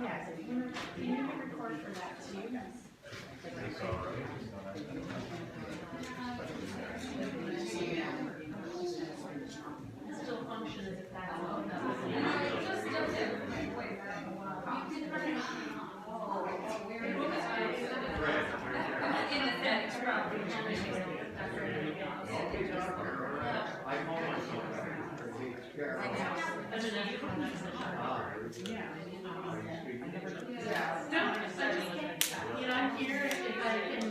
Yeah, so can you record for that too? Still function as if that's all. I'm here if I can,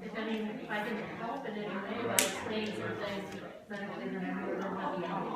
if I can help in any way by explaining some things medically, then I'm more than happy to help.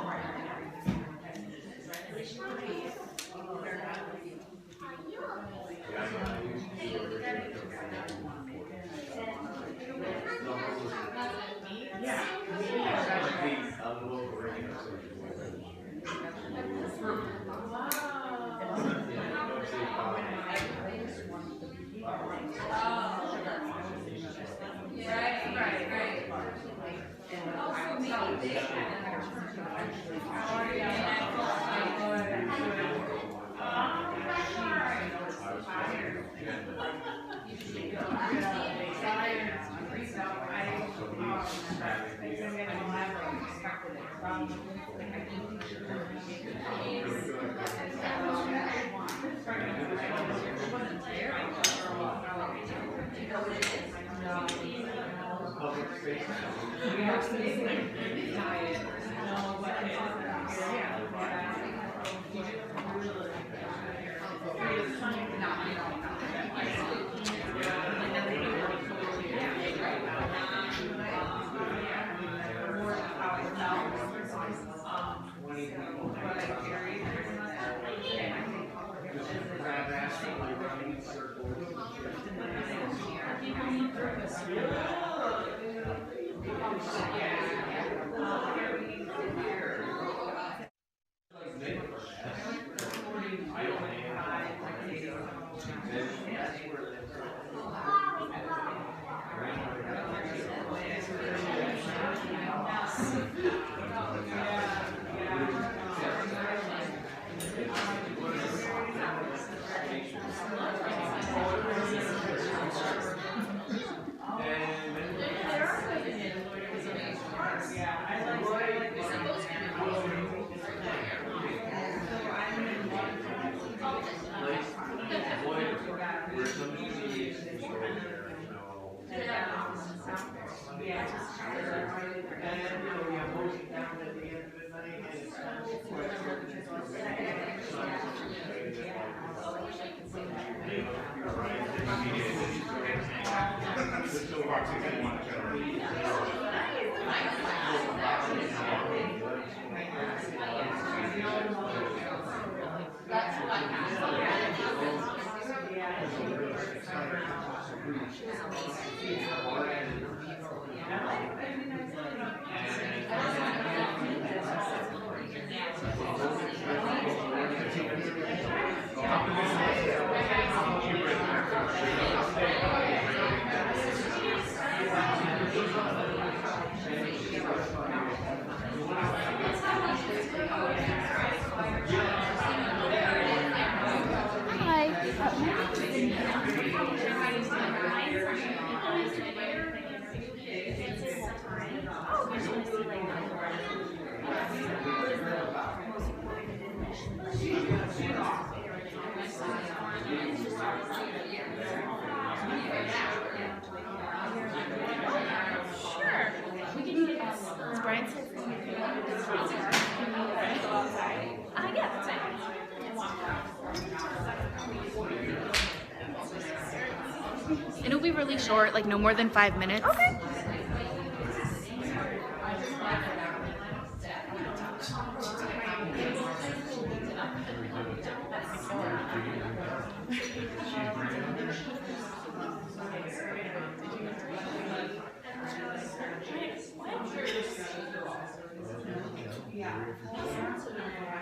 It'll be really short, like no more than 5 minutes. Okay.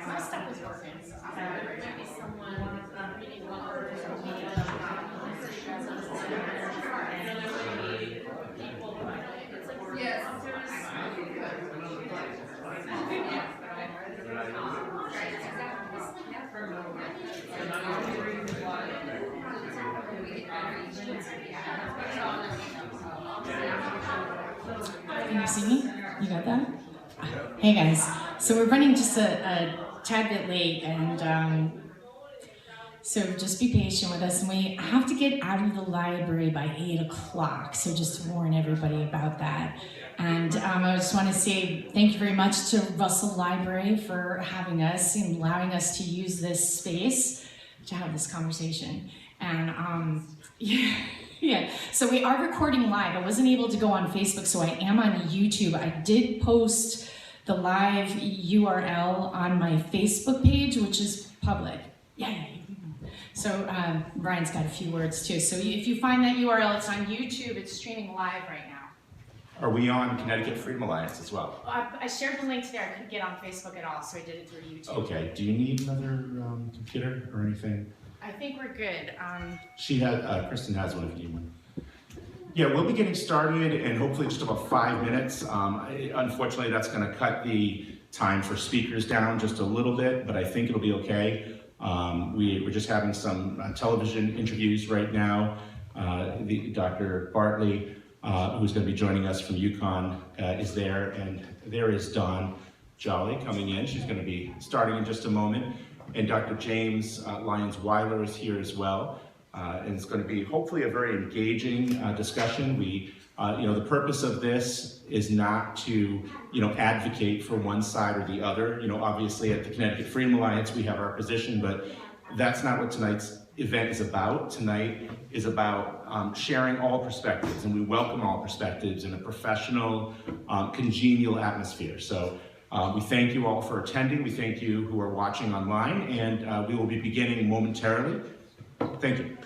My stuff is working. There might be someone reading one or two people Can you see me? You got that? Hey guys, so we're running just a tad bit late, and so just be patient with us, and we have to get out of the library by 8 o'clock, so just to warn everybody about that. And I just want to say thank you very much to Russell Library for having us and allowing us to use this space to have this conversation. And yeah, so we are recording live. I wasn't able to go on Facebook, so I am on YouTube. I did post the live URL on my Facebook page, which is public. Yeah. So Brian's got a few words too. So if you find that URL, it's on YouTube. It's streaming live right now. Are we on Connecticut Freedom Alliance as well? I shared the link there. I couldn't get on Facebook at all, so I did it through YouTube. Okay. Do you need another computer or anything? I think we're good. Kristen has one if you need one. Yeah, we'll be getting started in hopefully just about 5 minutes. Unfortunately, that's going to cut the time for speakers down just a little bit, but I think it'll be okay. We're just having some television interviews right now. Dr. Bartley, who's going to be joining us from UConn, is there, and there is Dawn Jolly coming in. She's going to be starting in just a moment. And Dr. James Lyons-Weiler is here as well. And it's going to be hopefully a very engaging discussion. The purpose of this is not to, advocate for one side or the other. Obviously at the Connecticut Freedom Alliance, we have our position, but that's not what tonight's event is about. Tonight is about sharing all perspectives, and we welcome all perspectives in a professional, congenial atmosphere. So we thank you all for attending. We thank you who are watching online, and we will be beginning momentarily. Thank you.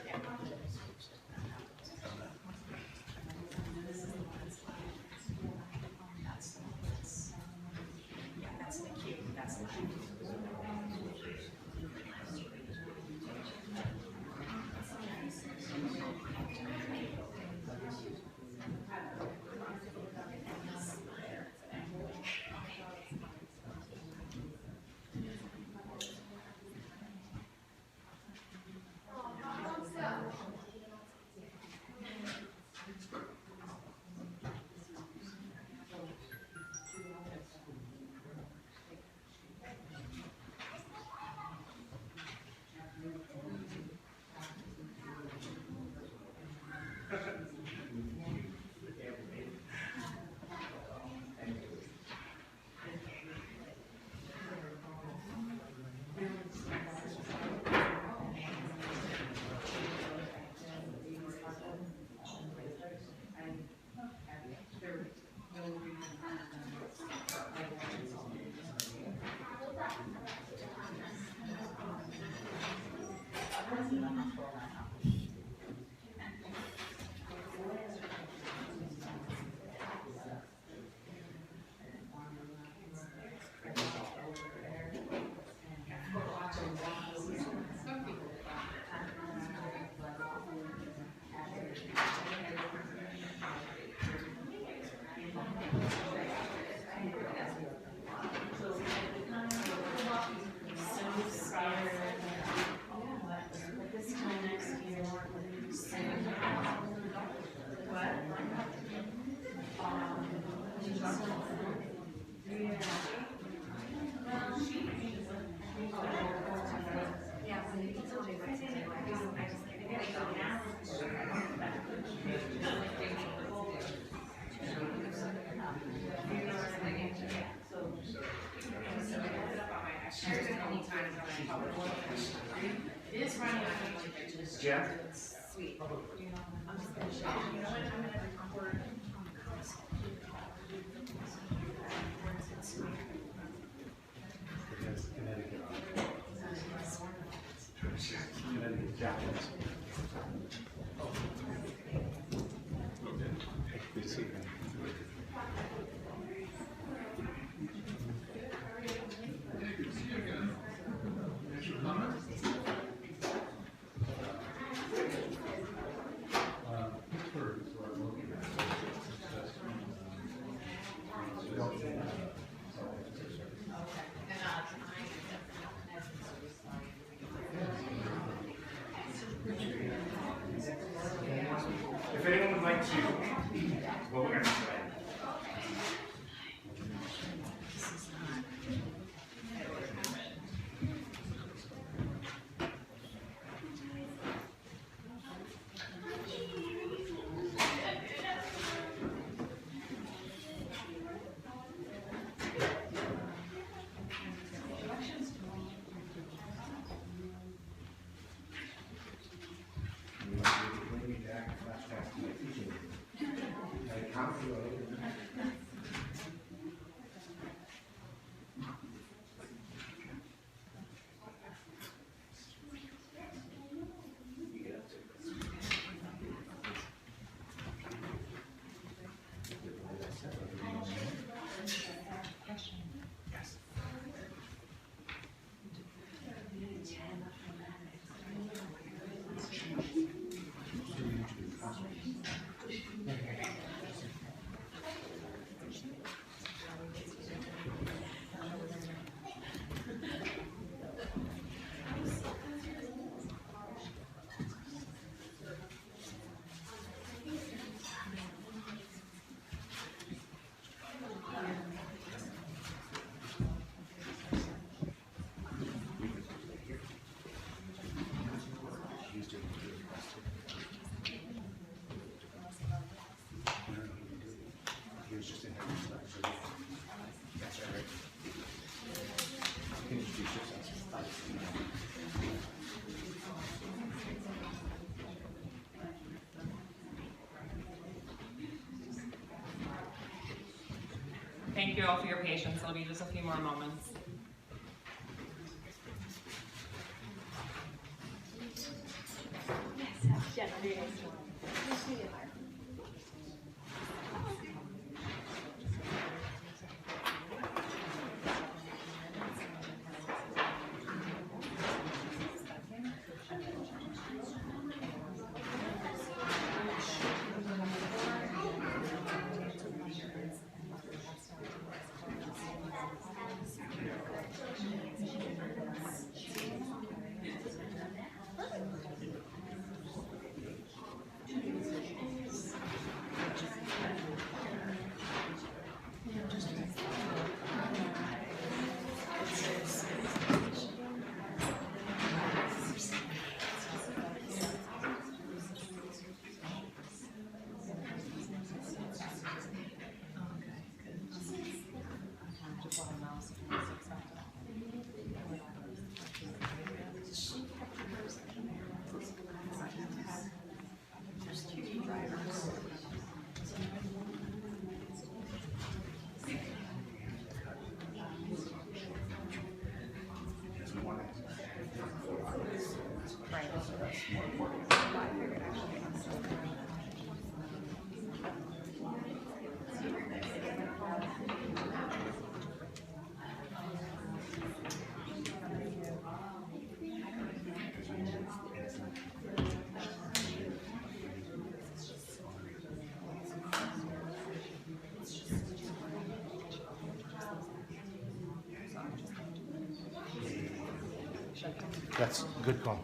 Jeff? Sweet. I'm just going to show you. You know what? I'm going to record on the console. Connecticut. Connecticut Japanese. Good to see you. going to, what we're going to say. Thank you all for your patience. It'll be just a few more moments. That's a good call.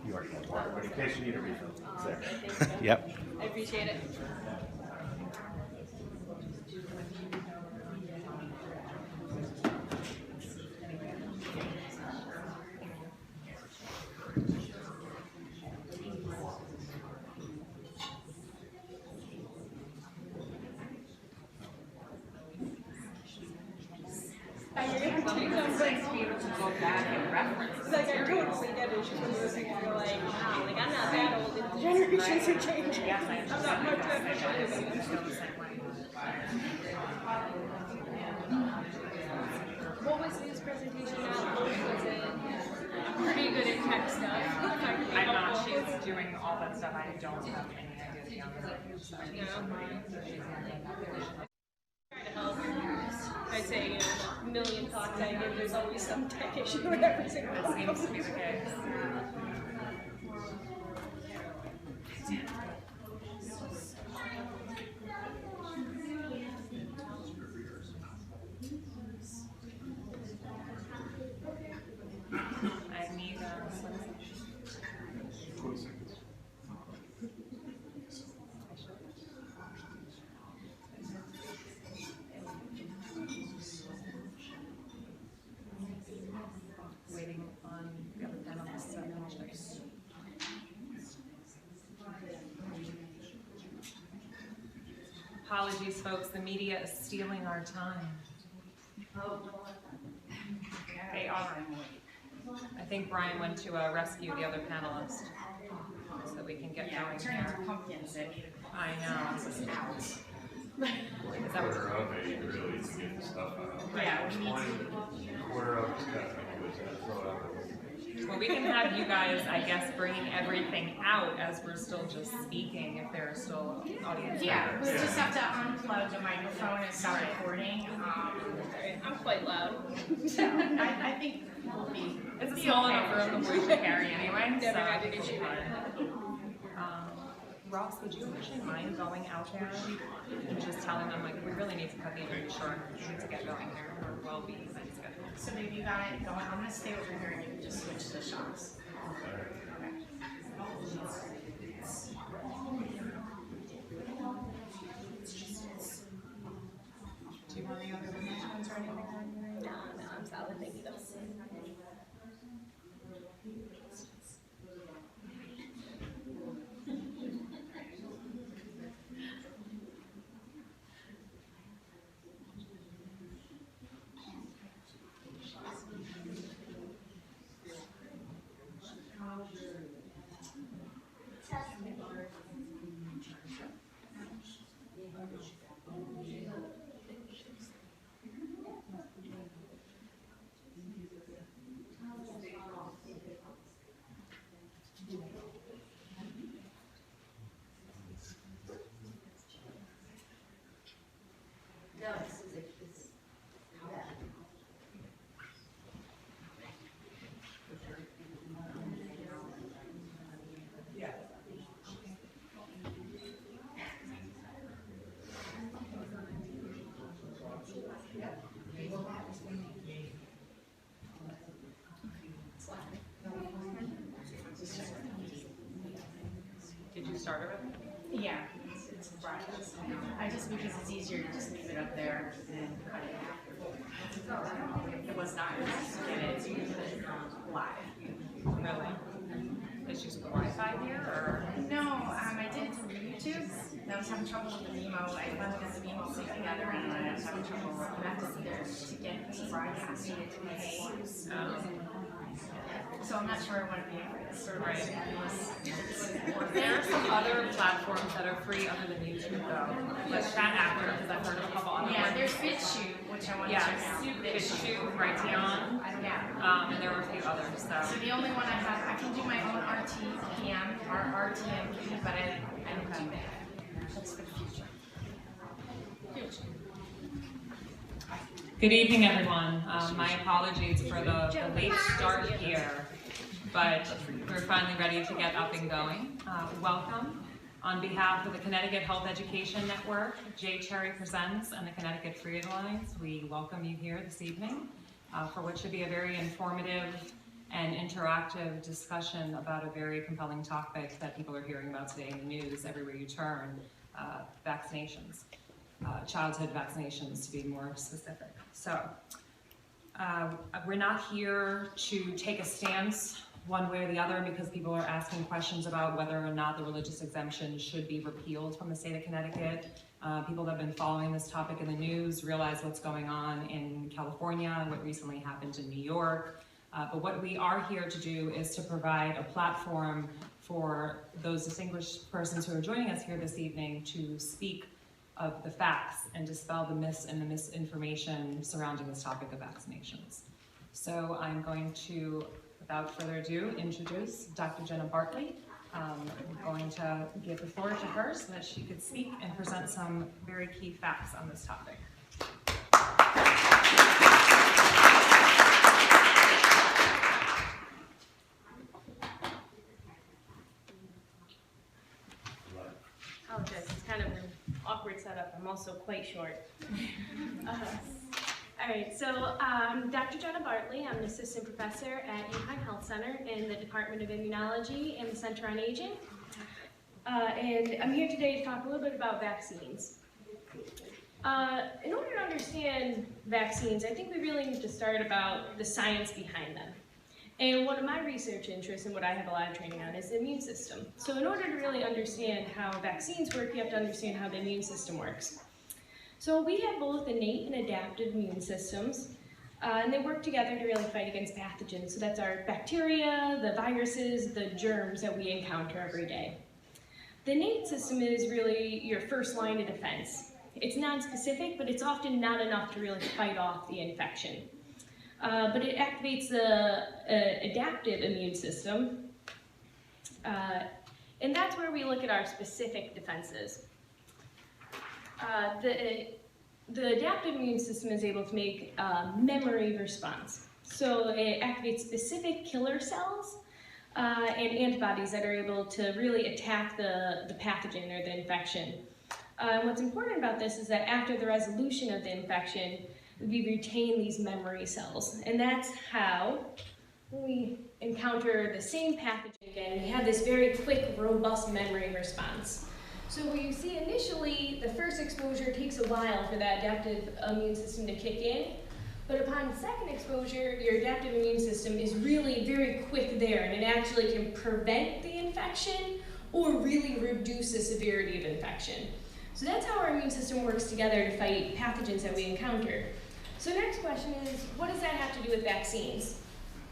You already got water, but in case you need a refill, it's there. Yep. appreciate it. It's nice to be able to go back and reference. Like I totally get it. She's one of those things where you're like, wow, like I'm not that old. The generations are changing. Yes, I I'm not much different. I feel the same way. What was his presentation now? Was it pretty good at tech stuff? I'm not. She's doing all that stuff. I don't have any idea beyond that. So. Try to help. I'd say, you know, a million talks I give, there's always some tech issue with every single That one. seems to be the case. I need waiting on the other panelists to finish. Apologies, folks. The media is stealing our time. They are. I think Brian went to rescue the other panelist so that we can get going here. Pumpkins at I know. Is that Quarter of it really to get the stuff out. Yeah, we need Quarter of it's got to throw it out. Well, we can have you guys, I guess, bringing everything out as we're still just speaking if there are still audience Yeah, members. we'll just have to unplug the microphone and stop recording. I'm quite loud. So I think we'll be. It's a small enough room the boys should carry anyway, so Never I had think an it'll be issue. fine. Ross, would you actually mind going out there and just telling them, like, we really need to cut the interview short, we need to get going here, or we'll be behind schedule. So maybe you got it going. I'm gonna stay over here and you can just switch the shots. Do you want any other questions or anything? No, I'm solid, thank you though. Did you start already? Yeah, it's a process. I just, because it's easier to just leave it up there and cut it after. It was not, it was just to get it live. Really? Issues with the Wi-Fi here, or? No, I did it through YouTube. I was having trouble with the Vimo. I wanted to get the Vimo sync together and I was having trouble with that to get the broadcast needed to pay. So I'm not sure I want to pay for this. Right. There are some other platforms that are free other than YouTube, though. Let's chat after, because I've heard of a couple other Yeah, ones. there's BitChute, which I want to Yes, check out. BitChute, Brighteon, Yeah. and there were a few others, So so. the only one I have, I can do my own RTPM, or RTMP, but I don't do that. That's for the future. Good evening, everyone. My apologies for the late start here, but we're finally ready to get up and going. Welcome. On behalf of the Connecticut Health Education Network, J. Cherry Presents, and the Connecticut Free Alliance, we welcome you here this evening for what should be a very informative and interactive discussion about a very compelling topic that people are hearing about today in the news everywhere you turn, vaccinations, childhood vaccinations to be more specific. So we're not here to take a stance one way or the other because people are asking questions about whether or not the religious exemption should be repealed from the state of Connecticut. People that have been following this topic in the news realize what's going on in California and what recently happened in New York. But what we are here to do is to provide a platform for those distinguished persons who are joining us here this evening to speak of the facts and dispel the myths and the misinformation surrounding this topic of vaccinations. So I'm going to, without further ado, introduce Dr. Jenna Bartley. I'm going to give the floor to her so that she could speak and present some very key facts on this topic. Apologize, it's kind of an awkward setup. I'm also quite short. All right, so Dr. Jenna Bartley. I'm an assistant professor at Anaheim Health Center in the Department of Immunology and the Center on Aging. And I'm here today to talk a little bit about vaccines. In order to understand vaccines, I think we really need to start about the science behind them. And one of my research interests and what I have a lot of training on is the immune system. So in order to really understand how vaccines work, you have to understand how the immune system works. So we have both innate and adaptive immune systems, and they work together to really fight against pathogens. So that's our bacteria, the viruses, the germs that we encounter every day. The innate system is really your first line of defense. It's non-specific, but it's often not enough to really fight off the infection. But it activates the adaptive immune system, and that's where we look at our specific defenses. The adaptive immune system is able to make a memory response. So it activates specific killer cells and antibodies that are able to really attack the pathogen or the infection. What's important about this is that after the resolution of the infection, we retain these memory cells. And that's how, when we encounter the same pathogen again, we have this very quick, robust memory response. So what you see initially, the first exposure takes a while for that adaptive immune system to kick in, but upon second exposure, your adaptive immune system is really very quick there, and it actually can prevent the infection or really reduce the severity of infection. So that's how our immune system works together to fight pathogens that we encounter. So the next question is, what does that have to do with vaccines?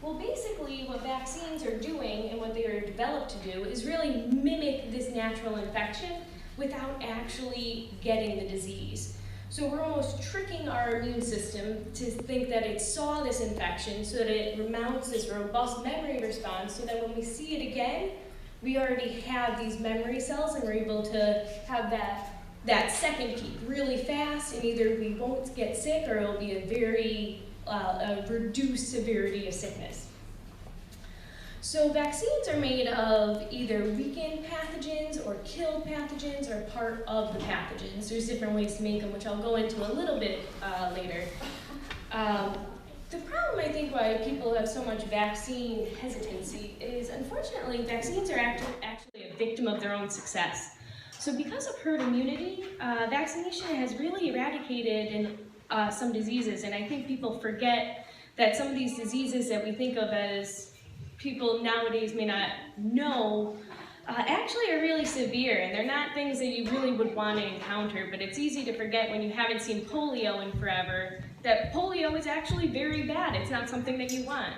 Well, basically what vaccines are doing and what they are developed to do is really mimic this natural infection without actually getting the disease. So we're almost tricking our immune system to think that it saw this infection so that it mounts this robust memory response so that when we see it again, we already have these memory cells and we're able to have that second peak really fast, and either we won't get sick or it'll be a very reduced severity of sickness. So vaccines are made of either weakened pathogens or killed pathogens or part of the pathogens. There's different ways to make them, which I'll go into a little bit later. The problem, I think, why people have so much vaccine hesitancy is, unfortunately, vaccines are actually a victim of their own success. So because of herd immunity, vaccination has really eradicated some diseases, and I think people forget that some of these diseases that we think of as people nowadays may not know actually are really severe, and they're not things that you really would want to encounter, but it's easy to forget when you haven't seen polio in forever that polio is actually very bad. It's not something that you want.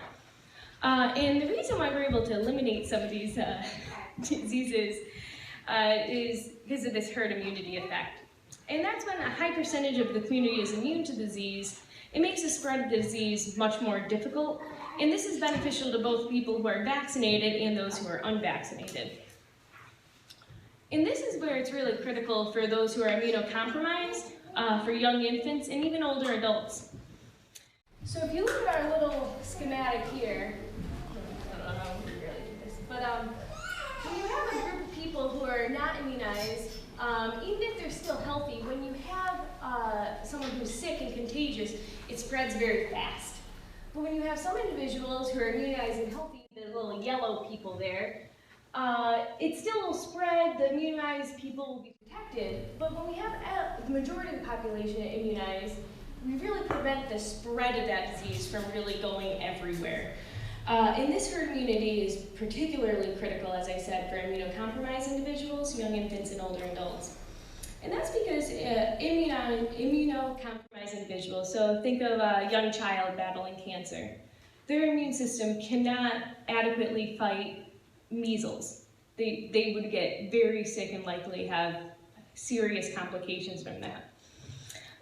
And the reason why we're able to eliminate some of these diseases is because of this herd immunity effect. And that's when a high percentage of the community is immune to disease. It makes the spread of the disease much more difficult, and this is beneficial to both people who are vaccinated and those who are unvaccinated. And this is where it's really critical for those who are immunocompromised, for young infants, and even older adults. So if you look at our little schematic here, I don't know how we really do this, but when you have a group of people who are not immunized, even if they're still healthy, when you have someone who's sick and contagious, it spreads very fast. But when you have some individuals who are immunized and healthy, the little yellow people there, it still will spread, the immunized people will be protected, but when we have the majority of the population immunized, we really prevent the spread of that disease from really going everywhere. And this herd immunity is particularly critical, as I said, for immunocompromised individuals, young infants, and older adults. And that's because immunocompromised individuals, so think of a young child battling cancer, their immune system cannot adequately fight measles. They would get very sick and likely have serious complications from that.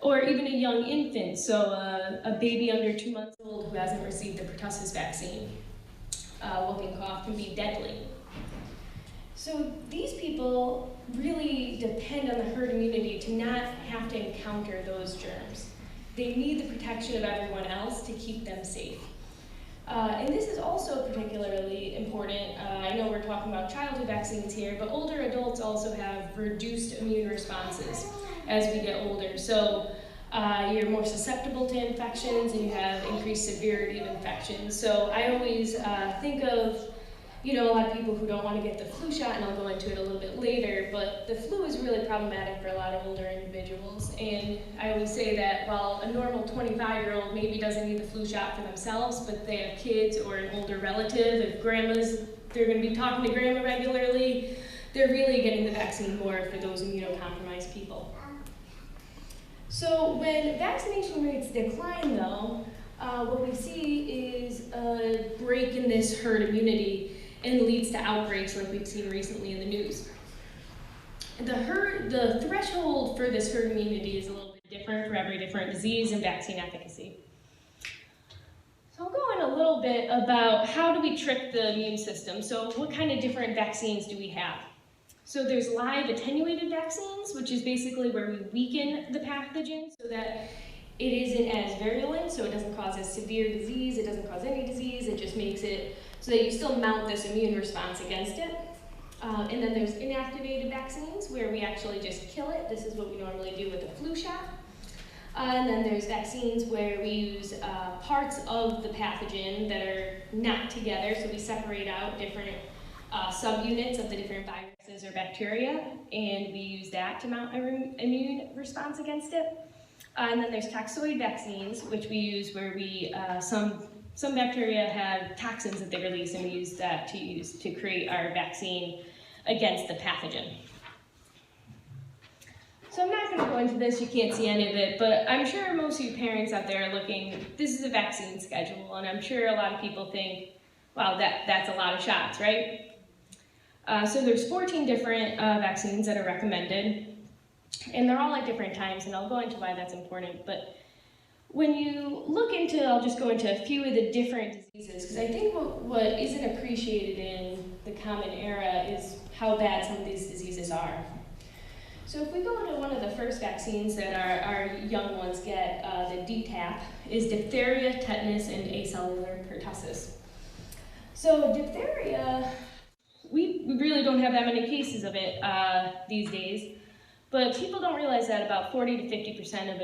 Or even a young infant, so a baby under 2 months old who hasn't received the pertussis vaccine. Whooping cough can be deadly. So these people really depend on the herd immunity to not have to encounter those germs. They need the protection of everyone else to keep them safe. And this is also particularly important. I know we're talking about childhood vaccines here, but older adults also have reduced immune responses as we get older. So you're more susceptible to infections and you have increased severity of infections. So I always think of, a lot of people who don't want to get the flu shot, and I'll go into it a little bit later, but the flu is really problematic for a lot of older individuals. And I always say that while a normal 25-year-old maybe doesn't need the flu shot for themselves, but they have kids or an older relative, if they're going to be talking to grandma regularly, they're really getting the vaccine more for those immunocompromised people. So when vaccination rates decline though, what we see is a break in this herd immunity and leads to outbreaks like we've seen recently in the news. The threshold for this herd immunity is a little bit different for every different disease and vaccine efficacy. So I'll go in a little bit about how do we trick the immune system. So what kind of different vaccines do we have? So there's live attenuated vaccines, which is basically where we weaken the pathogen so that it isn't as virulent, so it doesn't cause a severe disease, it doesn't cause any disease, it just makes it so that you still mount this immune response against it. And then there's inactivated vaccines where we actually just kill it. This is what we normally do with a flu shot. And then there's vaccines where we use parts of the pathogen that are not together, so we separate out different subunits of the different viruses or bacteria, and we use that to mount an immune response against it. And then there's toxoid vaccines, which we use where we, some bacteria have toxins that they release, and we use that to create our vaccine against the pathogen. So I'm not going to go into this, you can't see any of it, but I'm sure most of you parents out there are looking, this is a vaccine schedule, and I'm sure a lot of people think, wow, that's a lot of shots, right? So there's 14 different vaccines that are recommended, and they're all at different times, and I'll go into why that's important. But when you look into, I'll just go into a few of the different diseases, because I think what isn't appreciated in the common era is how bad some of these diseases are. So if we go into one of the first vaccines that our young ones get, the DTaP, is diphtheria, tetanus, and acellular pertussis. So diphtheria, we really don't have that many cases of it these days, but people don't realize that about 40 to 50% of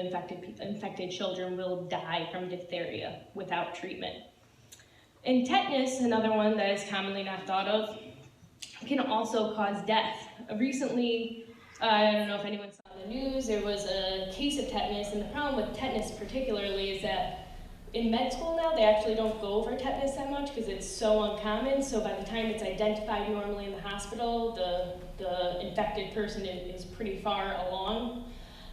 infected children will die from diphtheria without treatment. And tetanus, another one that is commonly not thought of, can also cause death. Recently, I don't know if anyone saw the news, there was a case of tetanus, and the problem with tetanus particularly is that in med school now, they actually don't go over tetanus that much because it's so uncommon, so by the time it's identified normally in the hospital, the infected person is pretty far along,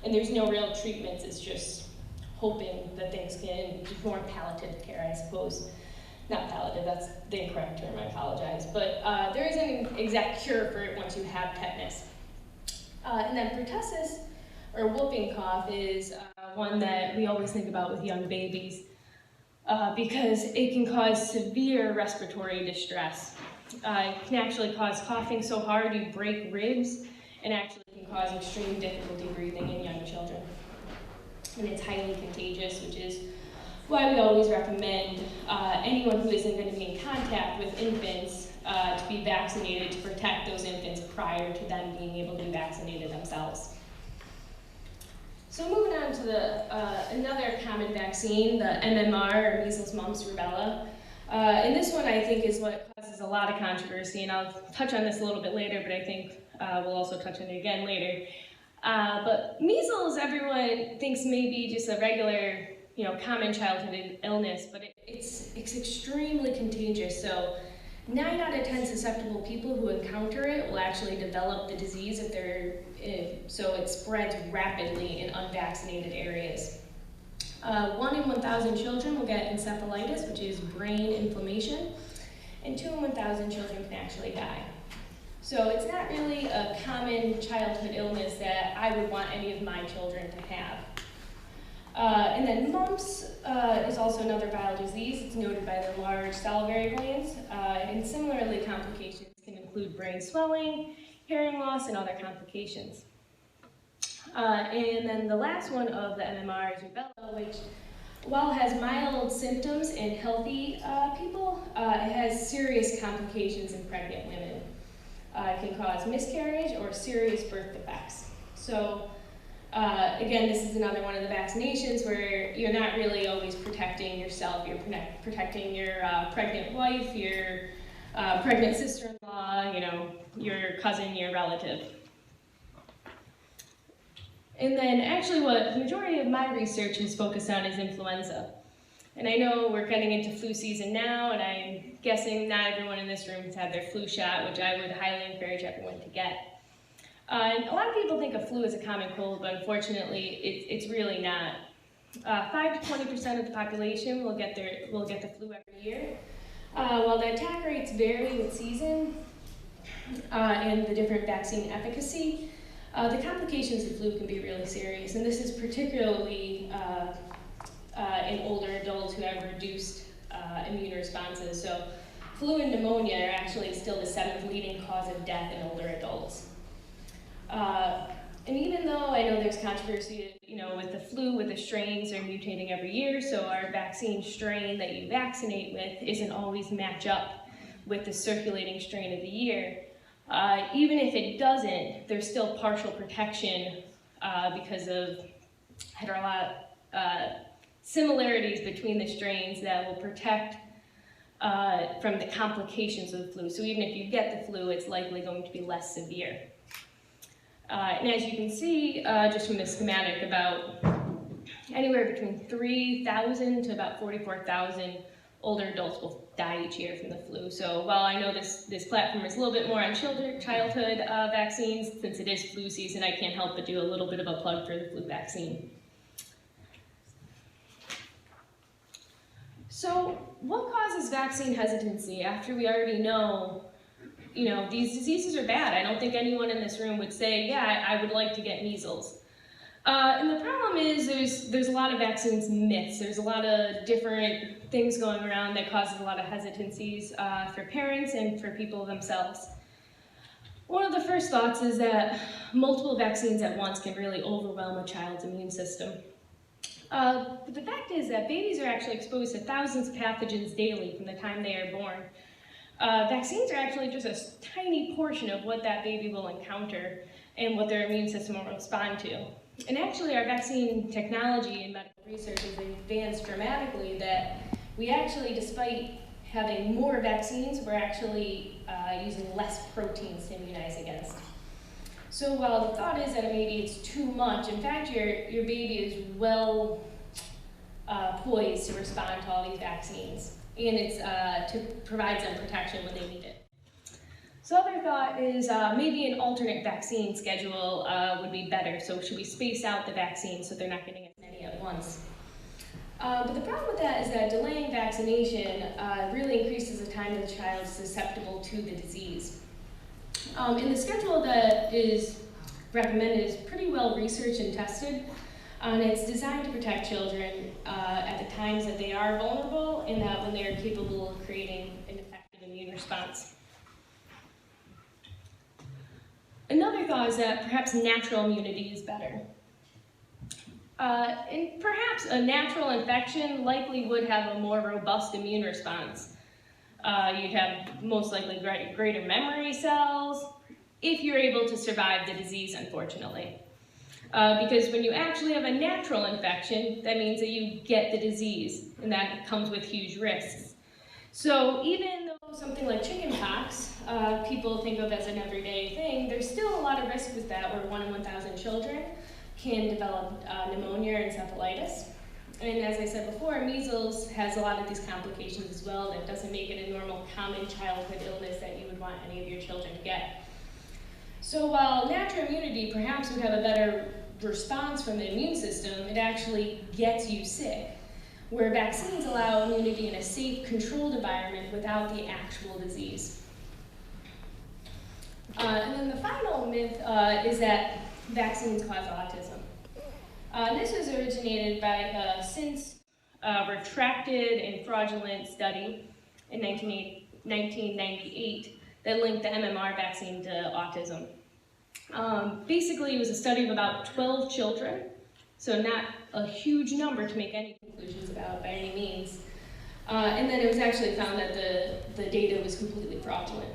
and there's no real treatments, it's just hoping that things can, just more palliative care, I suppose. Not palliative, that's the incorrect term, I apologize, but there isn't an exact cure for it once you have tetanus. And then pertussis, or whooping cough, is one that we always think about with young babies because it can cause severe respiratory distress. It can actually cause coughing so hard you break ribs, and actually can cause extreme difficulty breathing in young children. And it's highly contagious, which is why we always recommend anyone who isn't going to be in contact with infants to be vaccinated to protect those infants prior to them being able to be vaccinated themselves. So moving on to the another common vaccine, the MMR, or measles, mumps, rubella. And this one I think is what causes a lot of controversy, and I'll touch on this a little bit later, but I think we'll also touch on it again later. But measles, everyone thinks may be just a regular, common childhood illness, but it's extremely contagious. So 9 out of 10 susceptible people who encounter it will actually develop the disease so it spreads rapidly in unvaccinated areas. 1 in 1,000 children will get encephalitis, which is brain inflammation, and 2 in 1,000 children can actually die. So it's not really a common childhood illness that I would want any of my children to have. And then mumps is also another viral disease. It's noted by the large salivary glands, and similarly complications can include brain swelling, hearing loss, and other complications. And then the last one of the MMR is rubella, which, while has mild symptoms in healthy people, it has serious complications in pregnant women. It can cause miscarriage or serious birth defects. So again, this is another one of the vaccinations where you're not really always protecting yourself. You're protecting your pregnant wife, your pregnant sister-in-law, your cousin, your relative. And then actually what the majority of my research is focused on is influenza. And I know we're getting into flu season now, and I'm guessing not everyone in this room has had their flu shot, which I would highly encourage everyone to get. And a lot of people think of flu as a common cold, but unfortunately, it's really not. 5 to 20% of the population will get the flu every year. While the attack rates vary with season and the different vaccine efficacy, the complications of flu can be really serious, and this is particularly in older adults who have reduced immune responses. So flu and pneumonia are actually still the 7th leading cause of death in older adults. And even though I know there's controversy, with the flu, with the strains are mutating every year, so our vaccine strain that you vaccinate with isn't always match up with the circulating strain of the year. Even if it doesn't, there's still partial protection because of similarities between the strains that will protect from the complications of the flu. So even if you get the flu, it's likely going to be less severe. And as you can see, just from the schematic, about anywhere between 3,000 to about 44,000 older adults will die each year from the flu. So while I know this platform is a little bit more on childhood vaccines, since it is flu season, I can't help but do a little bit of a plug for the flu vaccine. So what causes vaccine hesitancy after we already know these diseases are bad? I don't think anyone in this room would say, yeah, I would like to get measles. And the problem is there's a lot of vaccines myths. There's a lot of different things going around that causes a lot of hesitancies for parents and for people themselves. One of the first thoughts is that multiple vaccines at once can really overwhelm a child's immune system. But the fact is that babies are actually exposed to thousands of pathogens daily from the time they are born. Vaccines are actually just a tiny portion of what that baby will encounter and what their immune system will respond to. And actually our vaccine technology and medical research has advanced dramatically that we actually, despite having more vaccines, we're actually using less proteins to immunize against. So while the thought is that maybe it's too much, in fact your baby is well poised to respond to all these vaccines. And it's to provide them protection when they need it. So other thought is maybe an alternate vaccine schedule would be better. So should we space out the vaccines so they're not getting as many at once? But the problem with that is that delaying vaccination really increases the time that the child is susceptible to the disease. And the schedule that is recommended is pretty well researched and tested. And it's designed to protect children at the times that they are vulnerable and that when they are capable of creating an effective immune response. Another thought is that perhaps natural immunity is better. And perhaps a natural infection likely would have a more robust immune response. You'd have most likely greater memory cells if you're able to survive the disease, unfortunately. Because when you actually have a natural infection, that means that you get the disease, and that comes with huge risks. So even though something like chickenpox, people think of as an everyday thing, there's still a lot of risk with that, where 1 in 1,000 children can develop pneumonia and encephalitis. And as I said before, measles has a lot of these complications as well that doesn't make it a normal, common childhood illness that you would want any of your children to get. So while natural immunity perhaps would have a better response from the immune system, it actually gets you sick, where vaccines allow immunity in a safe, controlled environment without the actual disease. And then the final myth is that vaccines cause autism. This was originated by a since retracted and fraudulent study in 1998 that linked the MMR vaccine to autism. Basically, it was a study of about 12 children, so not a huge number to make any conclusions about by any means. And then it was actually found that the data was completely fraudulent.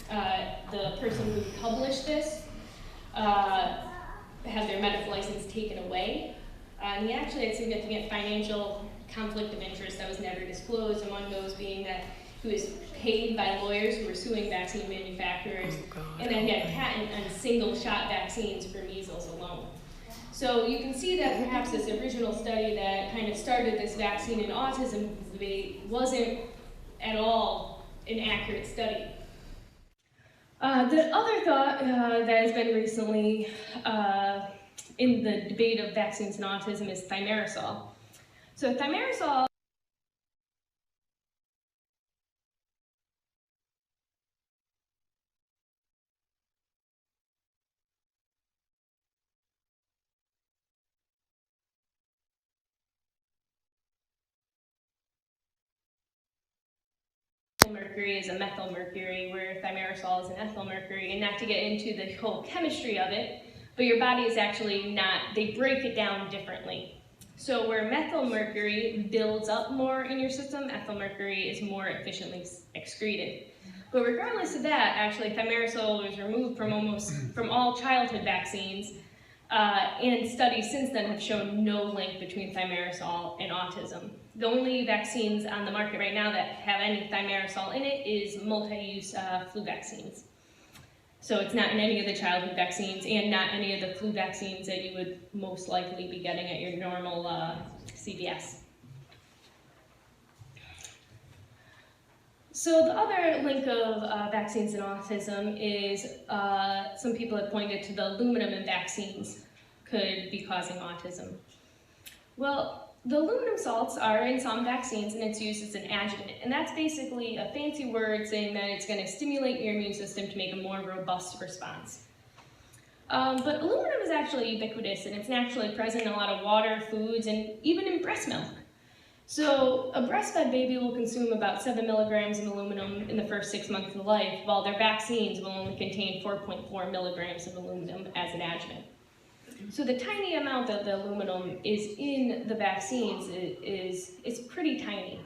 The person who published this had their medical license taken away, and he actually had significant financial conflict of interest that was never disclosed, among those being that he was paid by lawyers who were suing vaccine manufacturers, and then he had patent on single-shot vaccines for measles alone. So you can see that perhaps this original study that kind of started this vaccine and autism debate wasn't at all an accurate study. The other thought that has been recently in the debate of vaccines and autism is thimerosal. So thimerosal mercury is a methyl mercury, where thimerosal is an ethyl mercury, and not to get into the whole chemistry of it, but your body is actually not, they break it down differently. So where methyl mercury builds up more in your system, ethyl mercury is more efficiently excreted. But regardless of that, actually thimerosal was removed from all childhood vaccines, and studies since then have shown no link between thimerosal and autism. The only vaccines on the market right now that have any thimerosal in it is multi-use flu vaccines. So it's not in any of the childhood vaccines and not any of the flu vaccines that you would most likely be getting at your normal CVS. So the other link of vaccines and autism is some people have pointed to the aluminum in vaccines could be causing autism. Well, the aluminum salts are in some vaccines and it's used as an adjuvant, and that's basically a fancy word saying that it's going to stimulate your immune system to make a more robust response. But aluminum is actually ubiquitous, and it's naturally present in a lot of water, foods, and even in breast milk. So a breastfed baby will consume about 7 milligrams of aluminum in the first 6 months of life, while their vaccines will only contain 4.4 milligrams of aluminum as an adjuvant. So the tiny amount that the aluminum is in the vaccines is pretty tiny.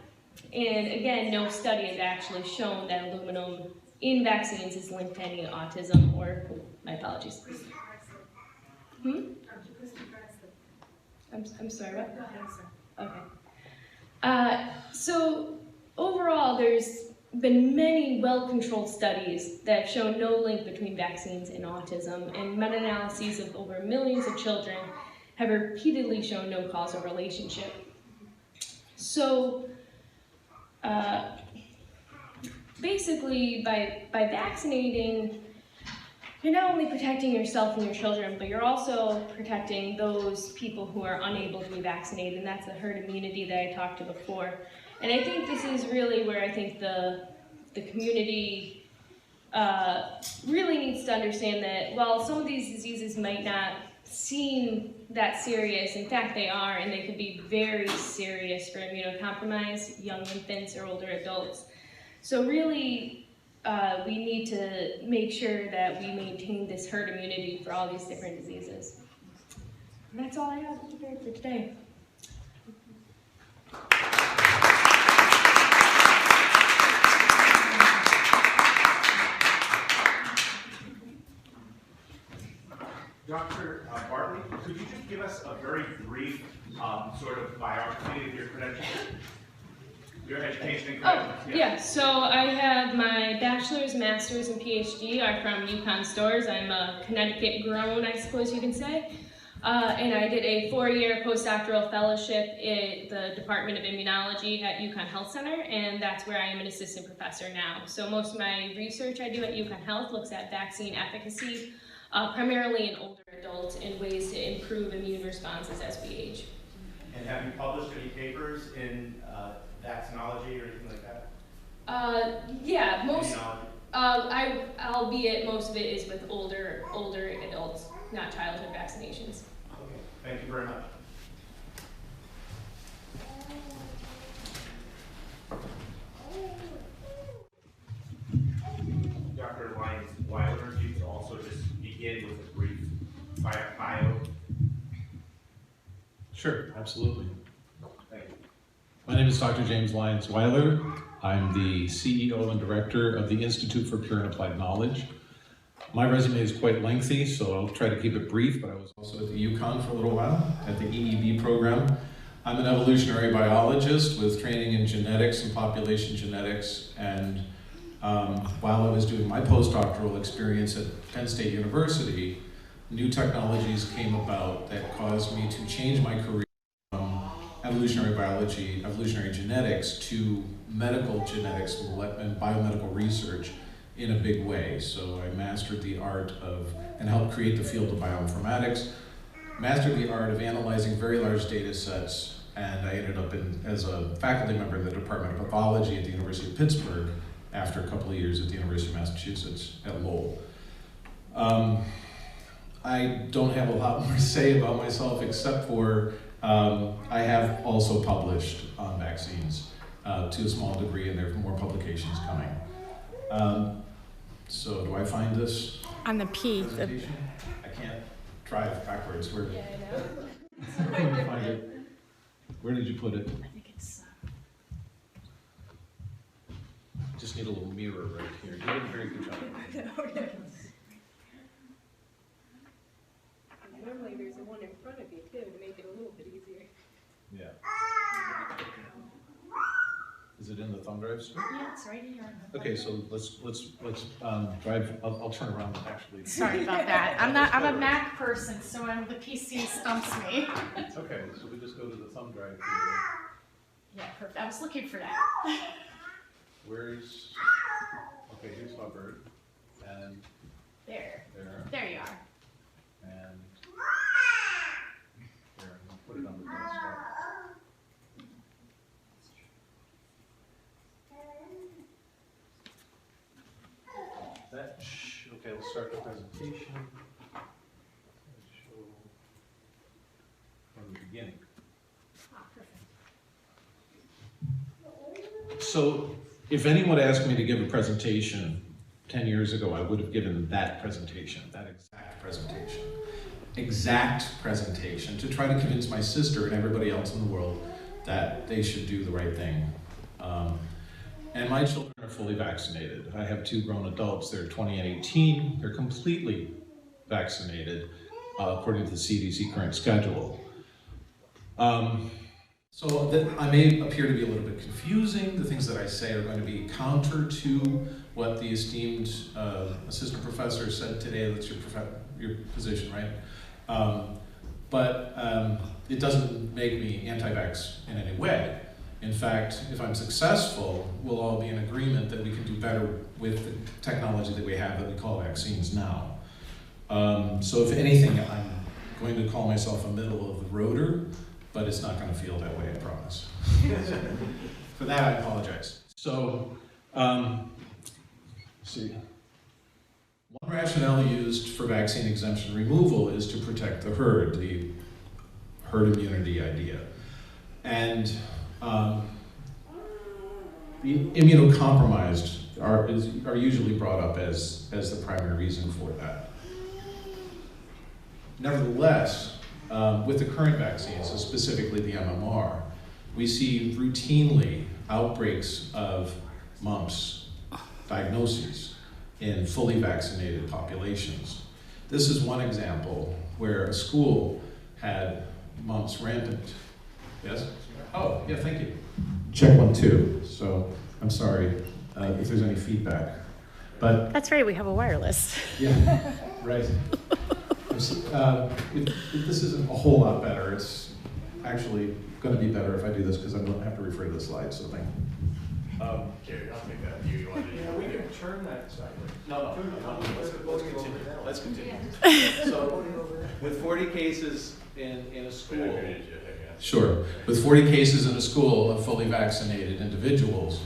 And again, no study has actually shown that aluminum in vaccines is linked to any autism or, my apologies. I'm sorry, what? Okay. So overall, there's been many well-controlled studies that have shown no link between vaccines and autism, and meta-analyses of over millions of children have repeatedly shown no causal relationship. So basically, by vaccinating, you're not only protecting yourself and your children, but you're also protecting those people who are unable to be vaccinated, and that's the herd immunity that I talked to before. And I think this is really where I think the community really needs to understand that while some of these diseases might not seem that serious, in fact they are, and they can be very serious for immunocompromised young infants or older adults. So really, we need to make sure that we maintain this herd immunity for all these different diseases. And that's all I have prepared for today. Dr. Bartley, could you just give us a very brief sort of biography of your credentials? Your education and credentials? Yeah, so I have my bachelor's, master's, and PhD are from UConn Stores. I'm a Connecticut grown, I suppose you can say. And I did a 4-year postdoctoral fellowship in the Department of Immunology at UConn Health Center, and that's where I am an assistant professor now. So most of my research I do at UConn Health looks at vaccine efficacy, primarily in older adults, and ways to improve immune responses as we age. And have you published any papers in vaccinology or anything like that? Yeah, most. Immunology? Albeit most of it is with older adults, not childhood vaccinations. Okay, thank you very much. Dr. Lyons-Weiler, if you could also just begin with a brief bio. Sure, absolutely. Thank you. My name is Dr. James Lyons-Weiler. I'm the CEO and Director of the Institute for Pure and Applied Knowledge. My resume is quite lengthy, so I'll try to keep it brief, but I was also at the UConn for a little while, at the EEB program. I'm an evolutionary biologist with training in genetics and population genetics, and while I was doing my postdoctoral experience at Penn State University, new technologies came about that caused me to change my career from evolutionary biology, evolutionary genetics, to medical genetics and biomedical research in a big way. So I mastered the art of, and helped create the field of bioinformatics, mastered the art of analyzing very large data sets, and I ended up as a faculty member in the Department of Pathology at the University of Pittsburgh after a couple of years at the University of Massachusetts at Lowell. I don't have a lot more to say about myself except for I have also published on vaccines to a small degree, and there are more publications coming. So do I find this On the P. presentation? I can't drive backwards. Where, Yeah, I know. where did you find it? Where did you put it? I think it's. Just need a little mirror right here. You did a very good job. Normally there's one in front of you too to make it a little bit easier. Yeah. Is it in the thumb drive still? Yeah, it's right here. Okay, so let's drive. I'll turn around actually. Sorry about that. I'm a Mac person, so the PC stumps me. Okay, so we just go to the thumb drive here. Yeah, perfect. I was looking for that. Where's, okay, here's Hubbard, and There. there, There you are. and there, I'll put it on the desktop. Okay, let's start the presentation. Show from the beginning. Ah, perfect. So, if anyone asked me to give a presentation 10 years ago, I would have given that presentation, that exact presentation, to try to convince my sister and everybody else in the world that they should do the right thing. And my children are fully vaccinated. I have 2 grown adults, they're 20 and 18, they're completely vaccinated according to the CDC current schedule. So that I may appear to be a little bit confusing. The things that I say are going to be counter to what the esteemed assistant professor said today. That's your position, right? But it doesn't make me anti-vax in any way. In fact, if I'm successful, we'll all be in agreement that we can do better with the technology that we have that we call vaccines now. So if anything, I'm going to call myself a middle of the roader, but it's not going to feel that way, I promise. For that, I apologize. So, see. One rationale used for vaccine exemption removal is to protect the herd immunity idea. And the immunocompromised are usually brought up as the primary reason for that. Nevertheless, with the current vaccines, so specifically the MMR, we see routinely outbreaks of mumps diagnoses in fully vaccinated populations. This is one example where a school had mumps rampant. Yes? Oh, yeah, thank you. Check 1, 2. So I'm sorry if there's any feedback. But That's right, we have a wireless. yeah, right. This isn't a whole lot better. It's actually going to be better if I do this because I don't have to refer to the slides, so thank you. Jerry, I'll take that view. You want to? We can turn that side. No, let's continue. So, with 40 cases in a school. Sure. With 40 cases in a school of fully vaccinated individuals,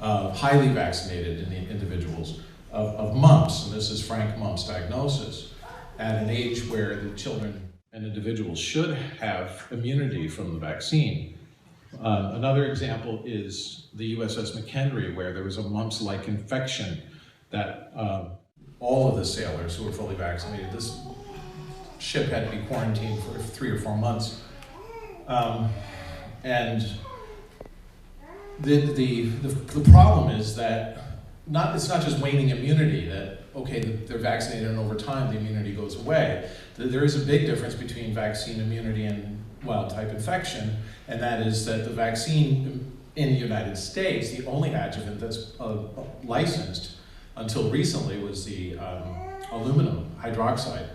highly vaccinated individuals, of mumps, and this is frank mumps diagnosis, at an age where the children and individuals should have immunity from the vaccine. Another example is the USS McHenry, where there was a mumps-like infection that all of the sailors who were fully vaccinated, this ship had to be quarantined for 3 or 4 months. And the problem is that it's not just waning immunity, that, okay, they're vaccinated and over time the immunity goes away. There is a big difference between vaccine immunity and wild-type infection, and that is that the vaccine in the United States, the only adjuvant that's licensed until recently was the aluminum hydroxide,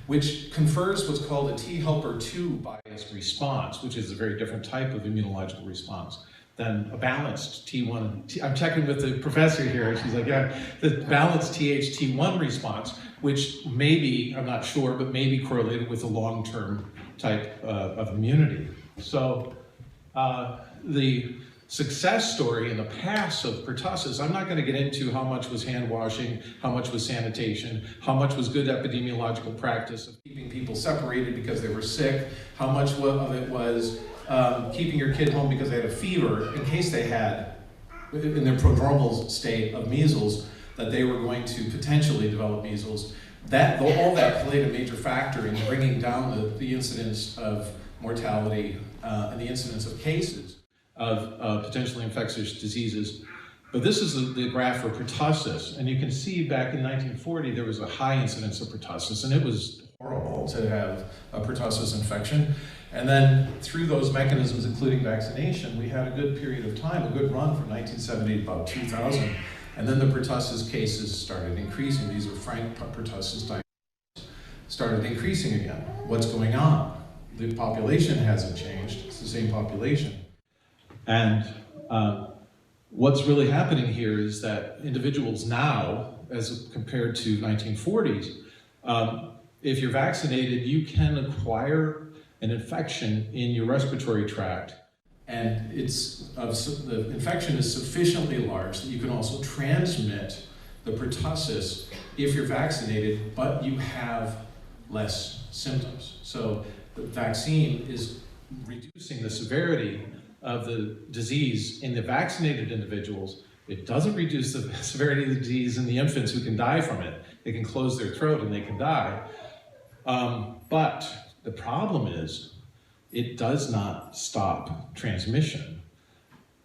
which confers what's called a T helper 2 biased response, which is a very different type of immunological response than a balanced T1. I'm checking with the professor here, and she's like, yeah, the balanced TH-T1 response, which may be, I'm not sure, but may be correlated with a long-term type of immunity. So the success story in the past of pertussis, I'm not going to get into how much was hand washing, how much was sanitation, how much was good epidemiological practice of keeping people separated because they were sick, how much of it was keeping your kid home because they had a fever in case they had, in their prodromal state of measles, that they were going to potentially develop measles. All that played a major factor in bringing down the incidence of mortality and the incidence of cases of potentially infectious diseases. But this is the graph for pertussis, and you can see back in 1940 there was a high incidence of pertussis, and it was horrible to have a pertussis infection. And then through those mechanisms, including vaccination, we had a good period of time, a good run from 1970 to about 2000. And then the pertussis cases started increasing. These are frank pertussis diagnoses, started increasing again. What's going on? The population hasn't changed. It's the same population. And what's really happening here is that individuals now, as compared to 1940s, if you're vaccinated, you can acquire an infection in your respiratory tract, and the infection is sufficiently large that you can also transmit the pertussis if you're vaccinated, but you have less symptoms. So the vaccine is reducing the severity of the disease in the vaccinated individuals. It doesn't reduce the severity of the disease in the infants who can die from it. They can close their throat and they can die. But the problem is, it does not stop transmission.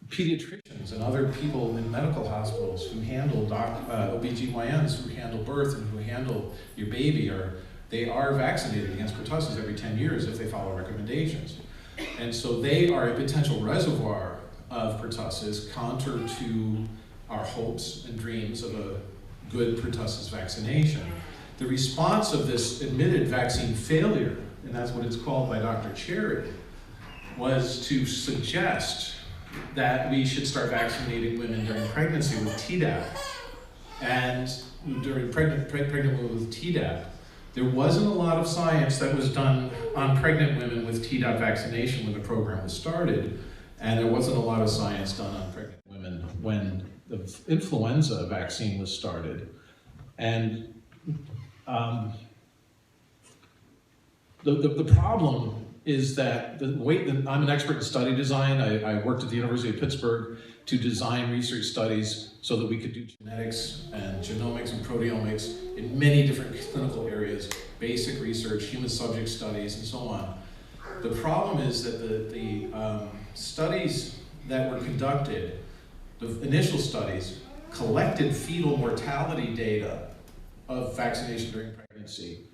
Pediatricians and other people in medical hospitals who handle OBGYNs, who handle birth and who handle your baby, they are vaccinated against pertussis every 10 years if they follow recommendations. And so they are a potential reservoir of pertussis, counter to our hopes and dreams of a good pertussis vaccination. The response of this admitted vaccine failure, and that's what it's called by Dr. Cherry, was to suggest that we should start vaccinating women during pregnancy with Tdap. And during pregnant women with Tdap, there wasn't a lot of science that was done on pregnant women with Tdap vaccination when the program was started, and there wasn't a lot of science done on pregnant women when the influenza vaccine was started. And the problem is that I'm an expert in study design. I worked at the University of Pittsburgh to design research studies so that we could do genetics and genomics and proteomics in many different clinical areas, basic research, human subject studies, and so on. The problem is that the studies that were conducted, the initial studies, collected fetal mortality data of vaccination during pregnancy,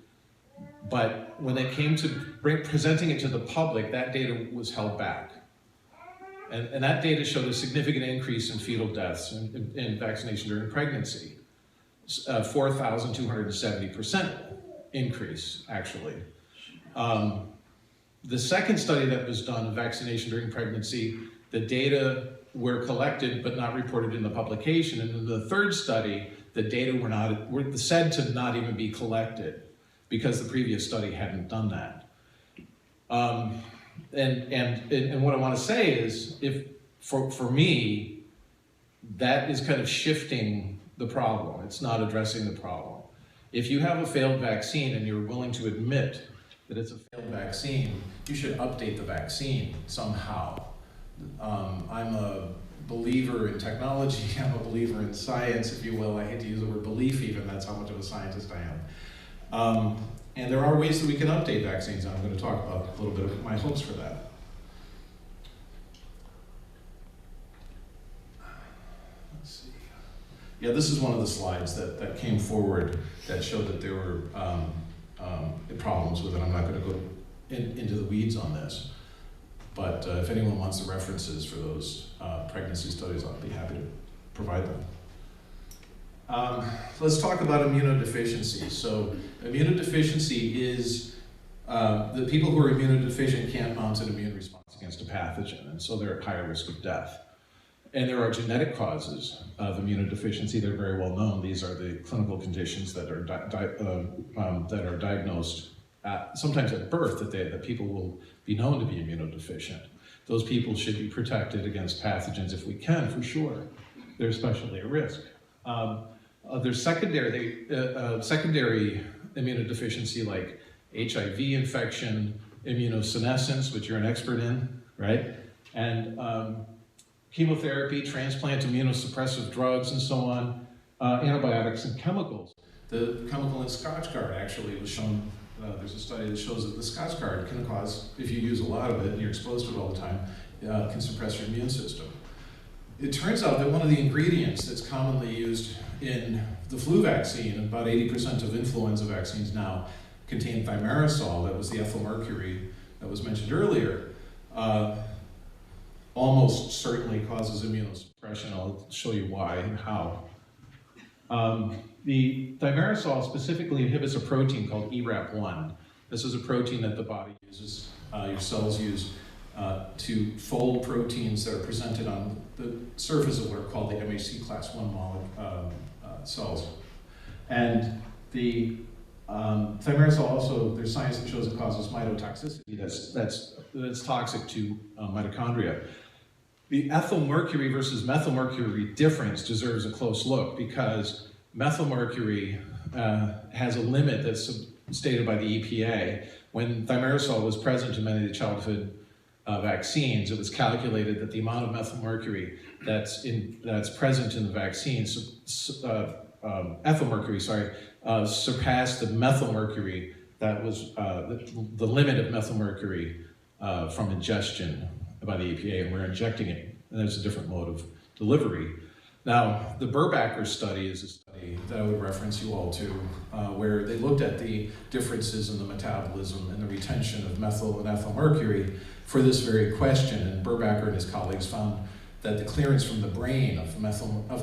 But when it came to presenting it to the public, that data was held back. And that data showed a significant increase in fetal deaths in vaccination during pregnancy. 4,270% increase, actually. The second study that was done of vaccination during pregnancy, the data were collected but not reported in the publication. And in the third study, the data were said to not even be collected because the previous study hadn't done that. And what I want to say is, for me, that is kind of shifting the problem. It's not addressing the problem. If you have a failed vaccine and you're willing to admit that it's a failed vaccine, you should update the vaccine somehow. I'm a believer in technology, I'm a believer in science, if you will. I hate to use the word belief even, that's how much of a scientist I am. And there are ways that we can update vaccines, and I'm going to talk about a little bit of my hopes for that. Let's see. Yeah, this is one of the slides that came forward that showed that there were problems with it. I'm not going to go into the weeds on this, but if anyone wants the references for those pregnancy studies, I'll be happy to provide them. Let's talk about immunodeficiency. So immunodeficiency is the people who are immunodeficient can't mount an immune response against a pathogen, and so they're at higher risk of death. And there are genetic causes of immunodeficiency. They're very well known. These are the clinical conditions that are diagnosed sometimes at birth, that people will be known to be immunodeficient. Those people should be protected against pathogens if we can, for sure. They're especially at risk. There's secondary immunodeficiency like HIV infection, immunosenescence, which you're an expert in, right? And chemotherapy, transplant, immunosuppressive drugs, and so on, antibiotics and chemicals. The chemical in Scotchgard actually was shown, there's a study that shows that the Scotchgard can cause, if you use a lot of it and you're exposed to it all the time, can suppress your immune system. It turns out that one of the ingredients that's commonly used in the flu vaccine, about 80% of influenza vaccines now contain thimerosal, that was the ethyl mercury that was mentioned earlier, almost certainly causes immunosuppression. I'll show you why and how. The thimerosal specifically inhibits a protein called ERAP1. This is a protein that the body uses, your cells use, to fold proteins that are presented on the surface of what are called the MHC class I cells. And the thimerosal also, there's science that shows it causes mitotoxicity that's toxic to mitochondria. The ethyl mercury versus methyl mercury difference deserves a close look because methyl mercury has a limit that's stated by the EPA. When thimerosal was present in many of the childhood vaccines, it was calculated that the amount of methyl mercury that's present in the vaccines, ethyl mercury, surpassed the methyl mercury that was the limit of methyl mercury from ingestion by the EPA, and we're injecting it, and there's a different mode of delivery. Now, the Burbacker study is a study that I would reference you all to, where they looked at the differences in the metabolism and the retention of methyl and ethyl mercury for this very question, and Burbacker and his colleagues found that the clearance from the brain of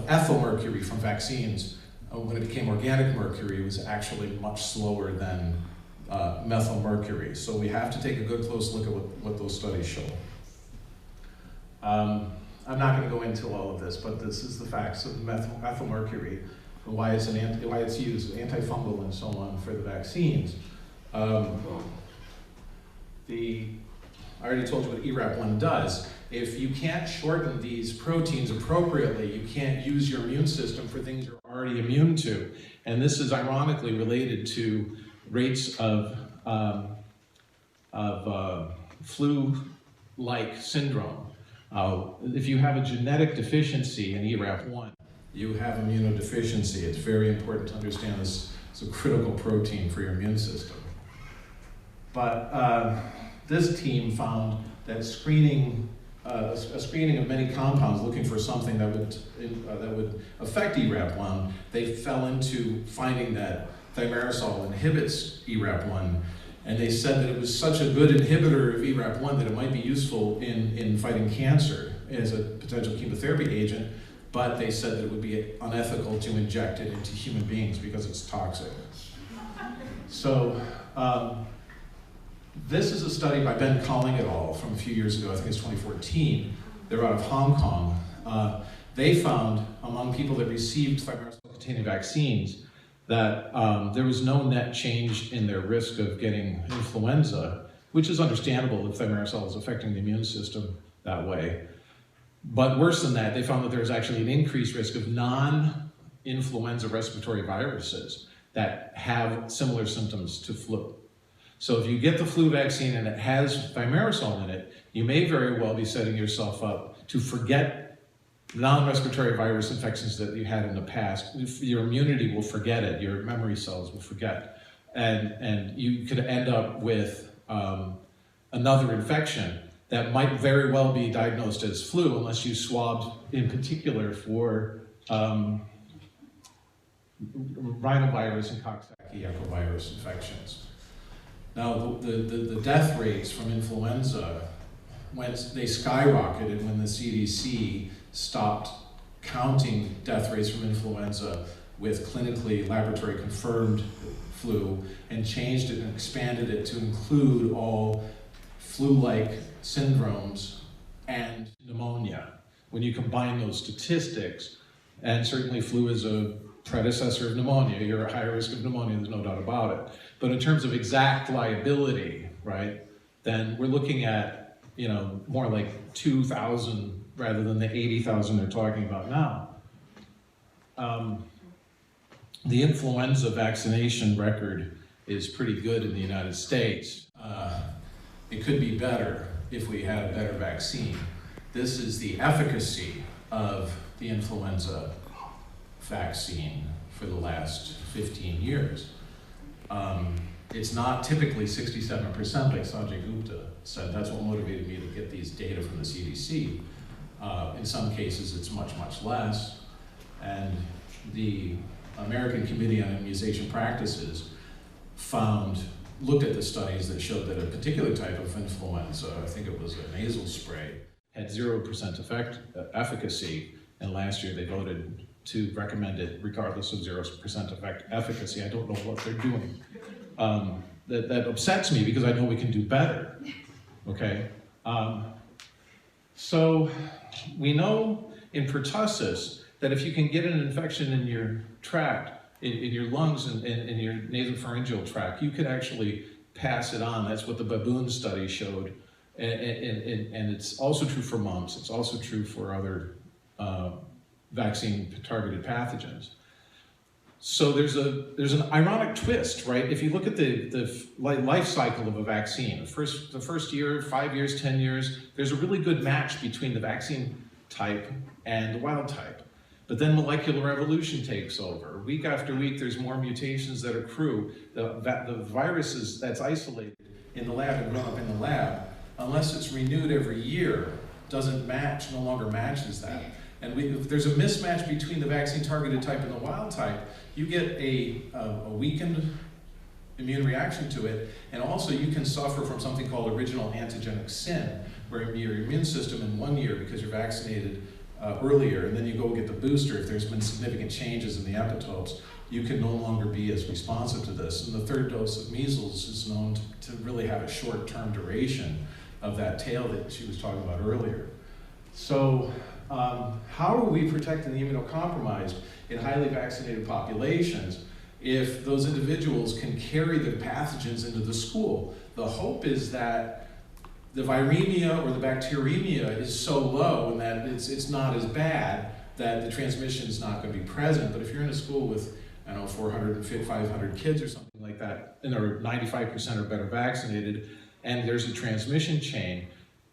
ethyl mercury from vaccines, when it became organic mercury, was actually much slower than methyl mercury. So we have to take a good close look at what those studies show. I'm not going to go into all of this, but this is the facts of ethyl mercury, and why it's used, antifungal and so on for the vaccines. I already told you what ERAP1 does. If you can't shorten these proteins appropriately, you can't use your immune system for things you're already immune to. And this is ironically related to rates of flu-like syndrome. If you have a genetic deficiency in ERAP1, you have immunodeficiency. It's very important to understand this is a critical protein for your immune system. But this team found that screening a screening of many compounds looking for something that would affect ERAP1, they fell into finding that thimerosal inhibits ERAP1, and they said that it was such a good inhibitor of ERAP1 that it might be useful in fighting cancer as a potential chemotherapy agent, but they said that it would be unethical to inject it into human beings because it's toxic. So this is a study by Ben Colling et al. From a few years ago, I think it's 2014. They're out of Hong Kong. They found among people that received thimerosal-containing vaccines that there was no net change in their risk of getting influenza, which is understandable if thimerosal is affecting the immune system that way. But worse than that, they found that there was actually an increased risk of non-influenza respiratory viruses that have similar symptoms to flu. So if you get the flu vaccine and it has thimerosal in it, you may very well be setting yourself up to forget non-respiratory virus infections that you had in the past. Your immunity will forget it, your memory cells will forget. And you could end up with another infection that might very well be diagnosed as flu unless you swabbed in particular for rhinovirus and Coxsackie echovirus infections. Now, the death rates from influenza, they skyrocketed when the CDC stopped counting death rates from influenza with clinically laboratory confirmed flu and changed it and expanded it to include all flu-like syndromes and pneumonia. When you combine those statistics, and certainly flu is a predecessor of pneumonia, you're at higher risk of pneumonia, there's no doubt about it. But in terms of exact liability, right, then we're looking at, more like 2,000 rather than the 80,000 they're talking about now. The influenza vaccination record is pretty good in the United States. It could be better if we had a better vaccine. This is the efficacy of the influenza vaccine for the last 15 years. It's not typically 67% like Sanjay Gupta said. That's what motivated me to get these data from the CDC. In some cases, it's much, much less. And the American Committee on Immunization Practices looked at the studies that showed that a particular type of influenza, I think it was a nasal spray, had 0% efficacy, and last year they voted to recommend it regardless of 0% efficacy. I don't know what they're doing. That upsets me because I know we can do better, okay? So we know in pertussis that if you can get an infection in your tract, in your lungs and in your nasopharyngeal tract, you could actually pass it on. That's what the baboon study showed. And it's also true for mumps. It's also true for other vaccine-targeted pathogens. So there's an ironic twist, right? If you look at the life cycle of a vaccine, the first year, 5 years, 10 years, there's a really good match between the vaccine type and the wild type. But then molecular evolution takes over. Week after week, there's more mutations that accrue. The virus that's isolated in the lab and grown up in the lab, unless it's renewed every year, doesn't match, no longer matches that. And if there's a mismatch between the vaccine-targeted type and the wild type, you get a weakened immune reaction to it, and also you can suffer from something called original antigenic sin, where your immune system in 1 year, because you're vaccinated earlier, and then you go get the booster, if there's been significant changes in the epitopes, you can no longer be as responsive to this. And the third dose of measles is known to really have a short-term duration of that tail that she was talking about earlier. So how are we protecting the immunocompromised in highly vaccinated populations if those individuals can carry the pathogens into the school? The hope is that the viremia or the bacteremia is so low and that it's not as bad that the transmission is not going to be present. But if you're in a school with, 400, 500 kids or something like that, and 95% are better vaccinated, and there's a transmission chain,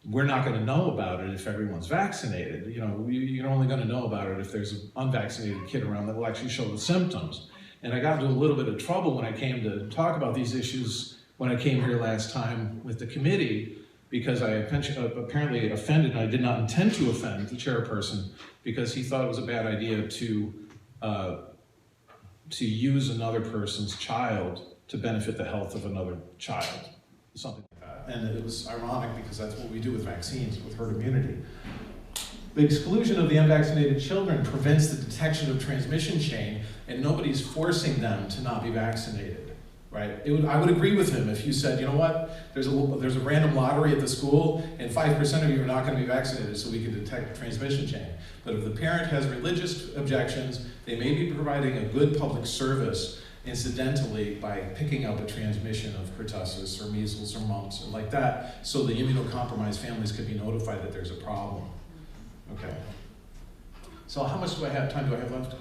we're not going to know about it if everyone's vaccinated. You're only going to know about it if there's an unvaccinated kid around that will actually show the symptoms. And I got into a little bit of trouble when I came to talk about these issues when I came here last time with the committee, because I apparently offended, and I did not intend to offend the chairperson, because he thought it was a bad idea to to use another person's child to benefit the health of another child, something like that. And it was ironic because that's what we do with vaccines, with herd immunity. The exclusion of the unvaccinated children prevents the detection of transmission chain, and nobody's forcing them to not be vaccinated, right? I would agree with him if you said, you know what, there's a random lottery at the school, and 5% of you are not going to be vaccinated so we can detect the transmission chain. But if the parent has religious objections, they may be providing a good public service incidentally by picking up a transmission of pertussis or measles or mumps and like that, so the immunocompromised families could be notified that there's a problem. Okay. So how much time do I have left?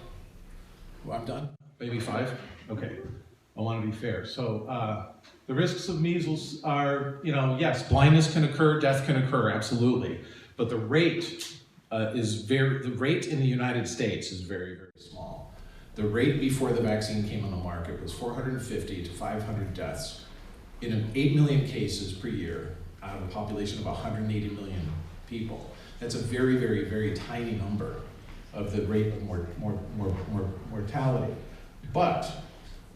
Well, I'm done? Maybe 5? Okay. I want to be fair. So the risks of measles are, yes, blindness can occur, death can occur, absolutely. But the rate the rate in the United States is very, very small. The rate before the vaccine came on the market was 450 to 500 deaths in 8 million cases per year out of a population of 180 million people. That's a very, very, very tiny number of the rate of mortality. But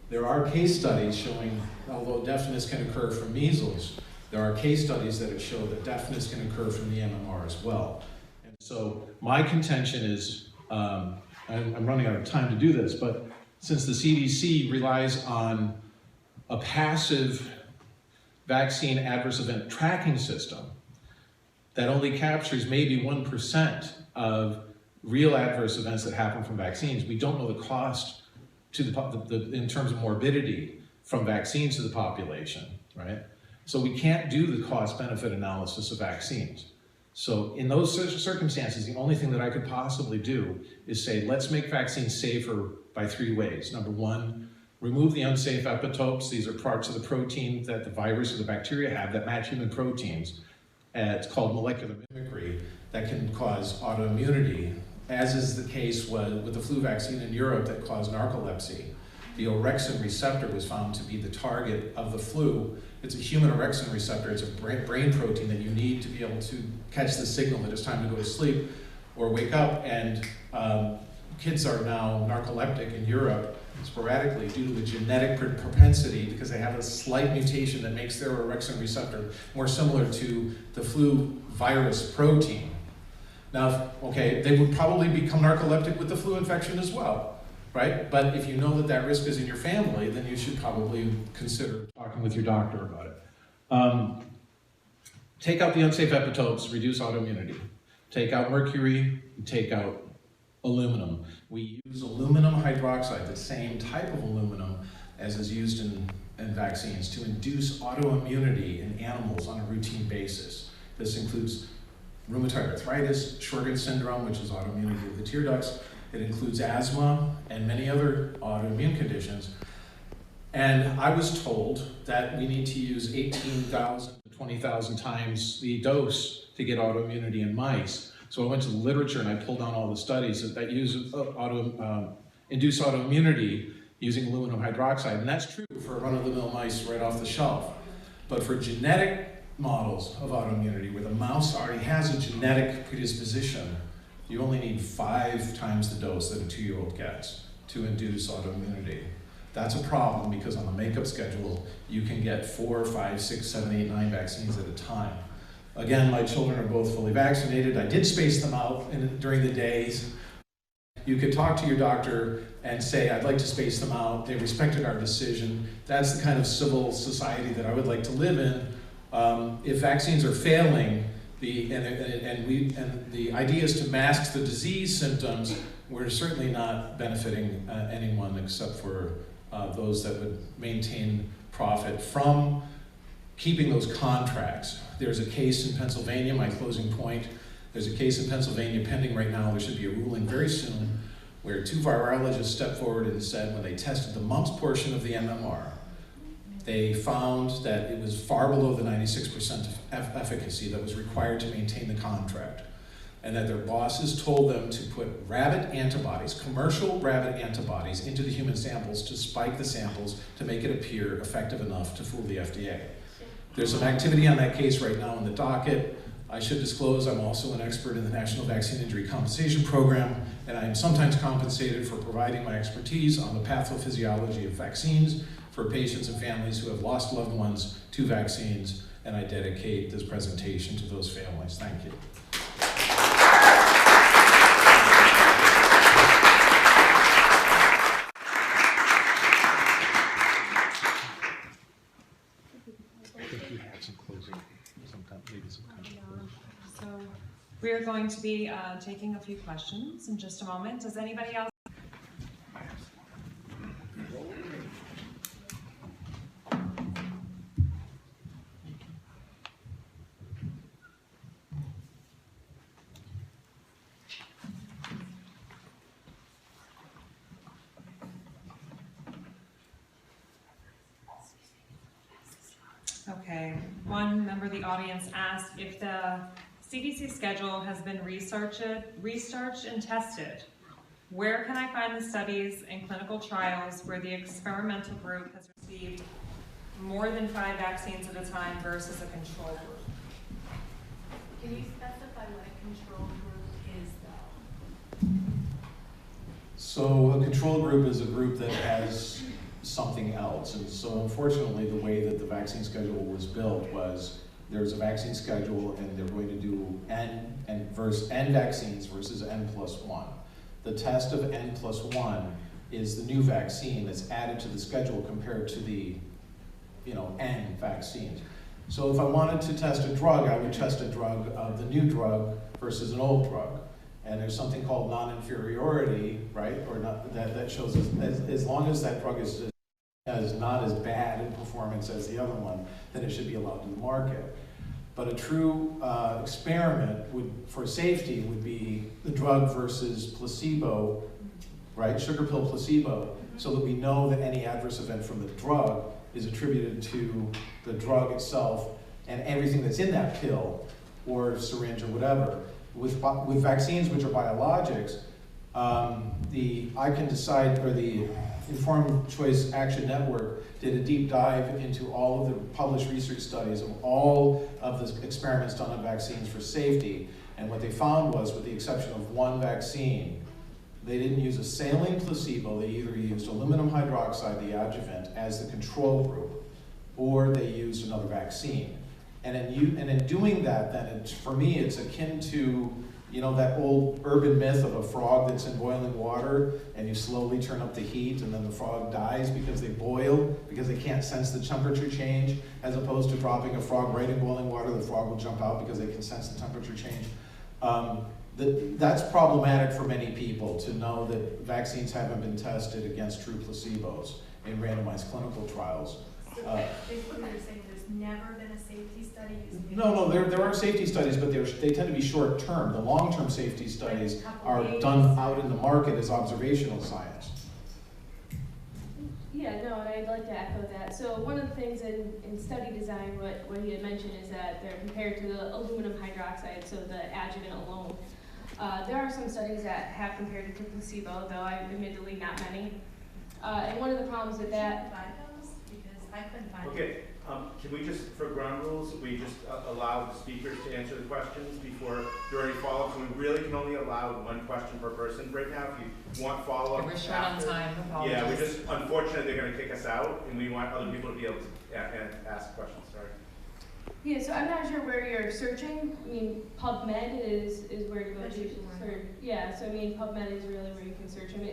there are case studies showing, although deafness can occur from measles, there are case studies that show that deafness can occur from the MMR as well. And so my contention is, I'm running out of time to do this, but since the CDC relies on a passive vaccine adverse event tracking system that only captures maybe 1% of real adverse events that happen from vaccines, we don't know the cost to in terms of morbidity from vaccines to the population, right? So we can't do the cost-benefit analysis of vaccines. So in those circumstances, the only thing that I could possibly do is say, let's make vaccines safer by 3 ways. Number 1, remove the unsafe epitopes. These are parts of the protein that the virus or the bacteria have that match human proteins. It's called molecular mimicry that can cause autoimmunity, as is the case with the flu vaccine in Europe that caused narcolepsy. The orexin receptor was found to be the target of the flu. It's a human orexin receptor. It's a brain protein that you need to be able to catch the signal that it's time to go to sleep or wake up. And kids are now narcoleptic in Europe sporadically due to a genetic propensity because they have a slight mutation that makes their orexin receptor more similar to the flu virus protein. Now, okay, they would probably become narcoleptic with the flu infection as well, right? But if you know that that risk is in your family, then you should probably consider talking with your doctor about it. Take out the unsafe epitopes, reduce autoimmunity. Take out mercury, take out aluminum. We use aluminum hydroxide, the same type of aluminum as is used in vaccines, to induce autoimmunity in animals on a routine basis. This includes rheumatoid arthritis, Sjogren's syndrome, which is autoimmunity of the tear ducts. It includes asthma and many other autoimmune conditions. And I was told that we need to use 18,000 to 20,000 times the dose to get autoimmunity in mice. So I went to the literature and I pulled down all the studies that use induce autoimmunity using aluminum hydroxide. And that's true for run-of-the-mill mice right off the shelf. But for genetic models of autoimmunity, where the mouse already has a genetic predisposition, you only need 5 times the dose that a 2-year-old gets to induce autoimmunity. That's a problem because on the makeup schedule, you can get 4, 5, 6, 7, 8, 9 vaccines at a time. Again, my children are both fully vaccinated. I did space them out during the days. You could talk to your doctor and say, I'd like to space them out. They respected our decision. That's the kind of civil society that I would like to live in. If vaccines are failing, the idea is to mask the disease symptoms, we're certainly not benefiting anyone except for those that would maintain profit from keeping those contracts. There's a case in Pennsylvania, my closing point, there's a case in Pennsylvania pending right now, there should be a ruling very soon, where 2 virologists stepped forward and said when they tested the mumps portion of the MMR, they found that it was far below the 96% of efficacy that was required to maintain the contract, and that their bosses told them to put rabbit antibodies, commercial rabbit antibodies, into the human samples to spike the samples to make it appear effective enough to fool the FDA. There's some activity on that case right now in the docket. I should disclose I'm also an expert in the National Vaccine Injury Compensation Program, and I am sometimes compensated for providing my expertise on the pathophysiology of vaccines for patients and families who have lost loved ones to vaccines, and I dedicate this presentation to those families. Thank you. So we are going to be taking a few questions in just a moment. Does anybody else? Okay, one member of the audience asked if the CDC schedule has been researched and tested. Where can I find the studies and clinical trials where the experimental group has received more than 5 vaccines at a time versus a control group? Can you specify what a control group is, though? So a control group is a group that has something else. And so unfortunately, the way that the vaccine schedule was built was there's a vaccine schedule and they're going to do N vaccines versus N+1. The test of N+1 is the new vaccine that's added to the schedule compared to the N vaccines. So if I wanted to test a drug, I would test a drug of the new drug versus an old drug. And there's something called non-inferiority, right? Or not, that shows as long as that drug is not as bad in performance as the other one, then it should be allowed to the market. But a true experiment for safety would be the drug versus placebo, right? Sugar pill placebo, so that we know that any adverse event from the drug is attributed to the drug itself and everything that's in that pill or syringe or whatever. With vaccines, which are biologics, the I Can Decide, or the Informed Choice Action Network, did a deep dive into all of the published research studies of all of the experiments done on vaccines for safety. And what they found was, with the exception of one vaccine, they didn't use a saline placebo. They either used aluminum hydroxide, the adjuvant, as the control group, or they used another vaccine. And in doing that, then for me, it's akin to that old urban myth of a frog that's in boiling water, and you slowly turn up the heat, and then the frog dies because they boil, because they can't sense the temperature change, as opposed to dropping a frog right in boiling water, the frog will jump out because they can sense the temperature change. That's problematic for many people, to know that vaccines haven't been tested against true placebos in randomized clinical trials. Basically, you're saying there's never been a safety study using No, there are safety studies, but they tend to be short term. The long-term safety studies are done out in the market as observational science. Yeah, no, and I'd like to echo that. So one of the things in study design, what he had mentioned is that they're compared to the aluminum hydroxide, so the adjuvant alone. There are some studies that have compared it to placebo, though admittedly not many. And one of the problems with that. Because I couldn't find Okay, can we just, for ground rules, we just allow the speakers to answer the questions before there are any follow-ups? We really can only allow one question per person right now. If you want follow-up, We're short on time. yeah, we just, unfortunately, they're going to kick us out, and we want other people to be able to ask questions. Sorry. Yeah, so I'm not sure where you're searching. I mean, PubMed is where to go to. Yeah, so I mean, PubMed is really where you can search them.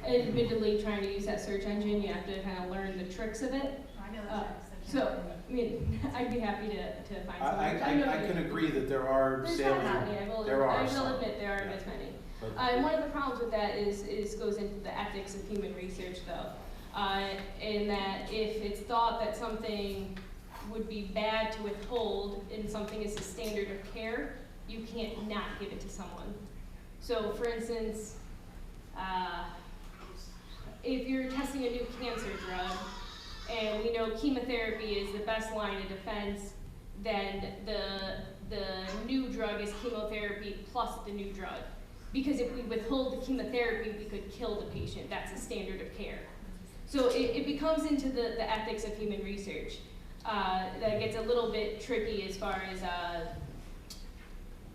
Admittedly, trying to use that search engine, you have to kind of learn the tricks of it. I know the tricks. So, I mean, I'd be happy to find some. I can agree that there are salient. I will admit there aren't as many. And one of the problems with that is goes into the ethics of human research, though, in that if it's thought that something would be bad to withhold and something is a standard of care, you can't not give it to someone. So, for instance, if you're testing a new cancer drug, and we know chemotherapy is the best line of defense, then the new drug is chemotherapy plus the new drug. Because if we withhold the chemotherapy, we could kill the patient. That's a standard of care. So it becomes into the ethics of human research. That gets a little bit tricky as far as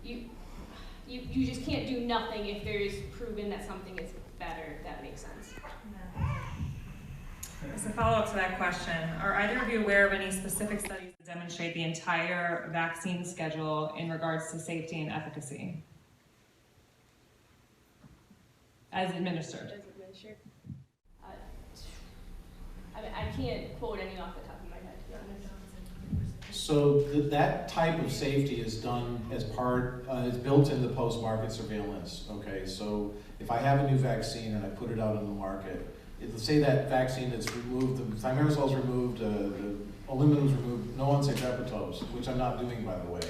you just can't do nothing if there is proven that something is better, if that makes sense. As a follow-up to that question, are either of you aware of any specific studies that demonstrate the entire vaccine schedule in regards to safety and efficacy as administered? I can't quote any off the top of my head, to be honest. So that type of safety is done as part, it's built into post-market surveillance, okay? So if I have a new vaccine and I put it out on the market, let's say that vaccine that's removed, the thimerosol's removed, the aluminum's removed, no one say Epitopes, which I'm not doing, by the way,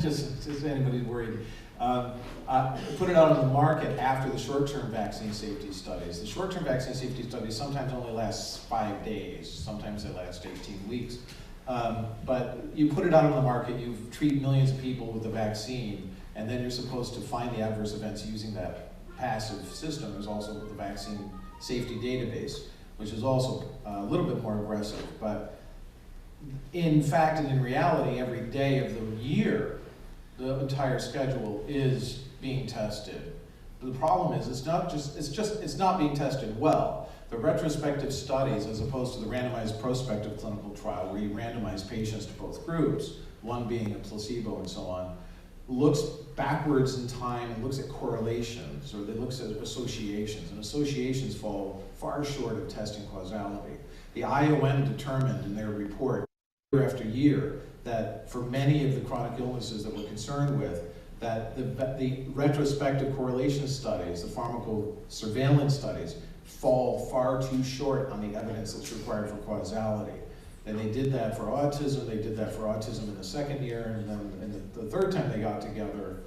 just anybody's worried. Put it out on the market after the short-term vaccine safety studies. The short-term vaccine safety studies sometimes only last 5 days, sometimes they last 18 weeks. But you put it out on the market, you treat millions of people with the vaccine, and then you're supposed to find the adverse events using that passive system. There's also the vaccine safety database, which is also a little bit more aggressive. But in fact and in reality, every day of the year, the entire schedule is being tested. But the problem is it's not being tested well. The retrospective studies, as opposed to the randomized prospective clinical trial, where you randomize patients to both groups, one being a placebo and so on, looks backwards in time and looks at correlations, or it looks at associations, and associations fall far short of testing causality. The IOM determined in their report year after year that for many of the chronic illnesses that we're concerned with, that the retrospective correlation studies, the pharmacosurveillance studies, fall far too short on the evidence that's required for causality. And they did that for autism, they did that for autism in the second year, and then in the third time they got together,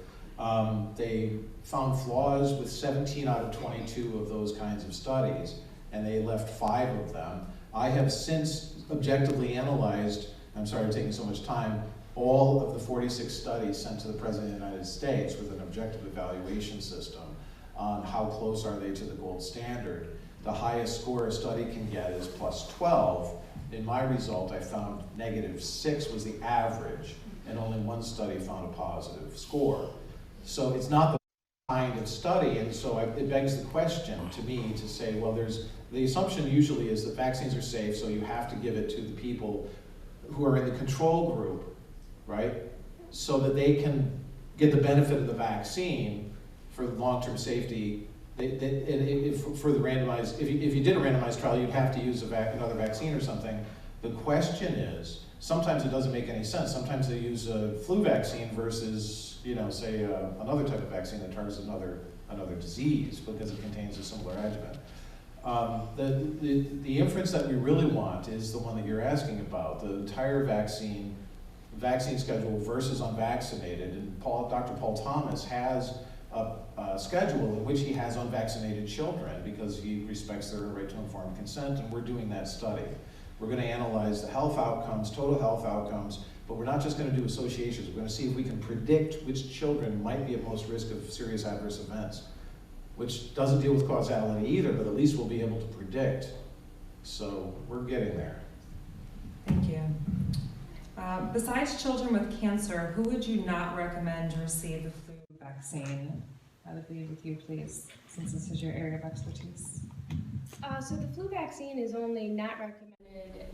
they found flaws with 17 out of 22 of those kinds of studies, and they left 5 of them. I have since objectively analyzed, I'm sorry for taking so much time, all of the 46 studies sent to the President of the United States with an objective evaluation system on how close are they to the gold standard. The highest score a study can get is plus 12. In my result, I found -6 was the average, and only one study found a positive score. So it's not the kind of study, and so it begs the question to me to say, well, the assumption usually is that vaccines are safe, so you have to give it to the people who are in the control group, right? So that they can get the benefit of the vaccine for long-term safety. For the randomized, if you did a randomized trial, you'd have to use another vaccine or something. The question is, sometimes it doesn't make any sense. Sometimes they use a flu vaccine versus, say another type of vaccine that targets another disease because it contains a similar adjuvant. The inference that we really want is the one that you're asking about, the entire vaccine schedule versus unvaccinated. And Dr. Paul Thomas has a schedule in which he has unvaccinated children because he respects their right to informed consent, and we're doing that study. We're going to analyze the health outcomes, total health outcomes, but we're not just going to do associations. We're going to see if we can predict which children might be at most risk of serious adverse events, which doesn't deal with causality either, but at least we'll be able to predict. So we're getting there. Thank you. Besides children with cancer, who would you not recommend to receive the flu vaccine? I would be with you, please, since this is your area of expertise. So the flu vaccine is only not recommended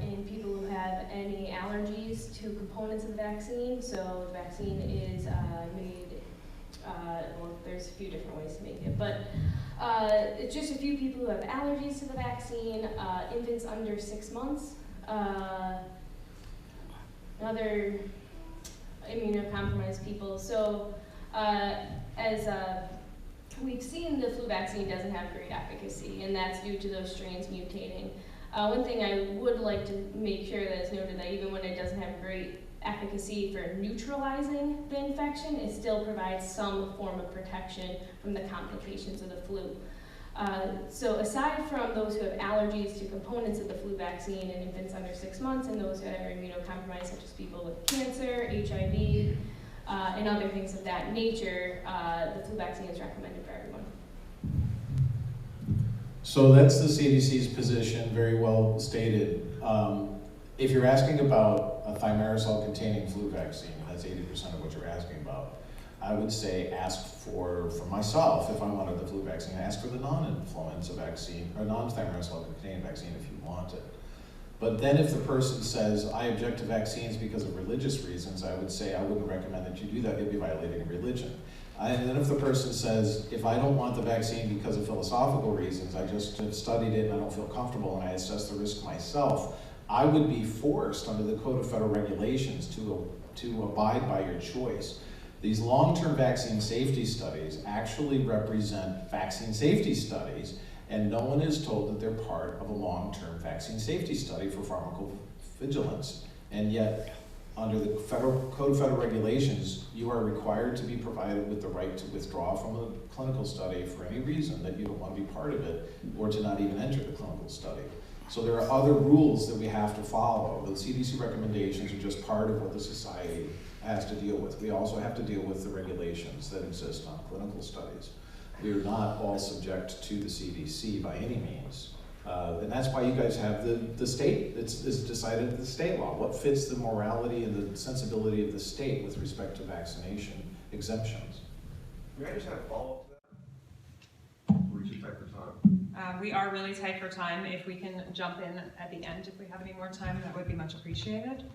in people who have any allergies to components of the vaccine. So the vaccine is made, well, there's a few different ways to make it, but it's just a few people who have allergies to the vaccine, infants under 6 months, other immunocompromised people. So as we've seen, the flu vaccine doesn't have great efficacy, and that's due to those strains mutating. One thing I would like to make sure that is noted, that even when it doesn't have great efficacy for neutralizing the infection, it still provides some form of protection from the complications of the flu. So aside from those who have allergies to components of the flu vaccine in infants under 6 months, and those who are immunocompromised, such as people with cancer, HIV, and other things of that nature, the flu vaccine is recommended for everyone. So that's the CDC's position, very well stated. If you're asking about a thimerosal-containing flu vaccine, that's 80% of what you're asking about. I would say ask for myself, if I wanted the flu vaccine, ask for the non-influenza vaccine, or non-thimerosal containing vaccine if you want it. But then if the person says, I object to vaccines because of religious reasons, I would say I wouldn't recommend that you do that, you'd be violating religion. And then if the person says, if I don't want the vaccine because of philosophical reasons, I just have studied it and I don't feel comfortable and I assess the risk myself, I would be forced under the Code of Federal Regulations to abide by your choice. These long-term vaccine safety studies actually represent vaccine safety studies, and no one is told that they're part of a long-term vaccine safety study for pharmacovigilance. And yet, under the Code of Federal Regulations, you are required to be provided with the right to withdraw from a clinical study for any reason that you don't want to be part of it, or to not even enter the clinical study. So there are other rules that we have to follow. The CDC recommendations are just part of what the society has to deal with. We also have to deal with the regulations that exist on clinical studies. We are not all subject to the CDC by any means. And that's why you guys have the state, it's decided at the state law. What fits the morality and the sensibility of the state with respect to vaccination exemptions? May I just have a follow-up to that? We're just tight for time. We are really tight for time. If we can jump in at the end, if we have any more time, that would be much appreciated.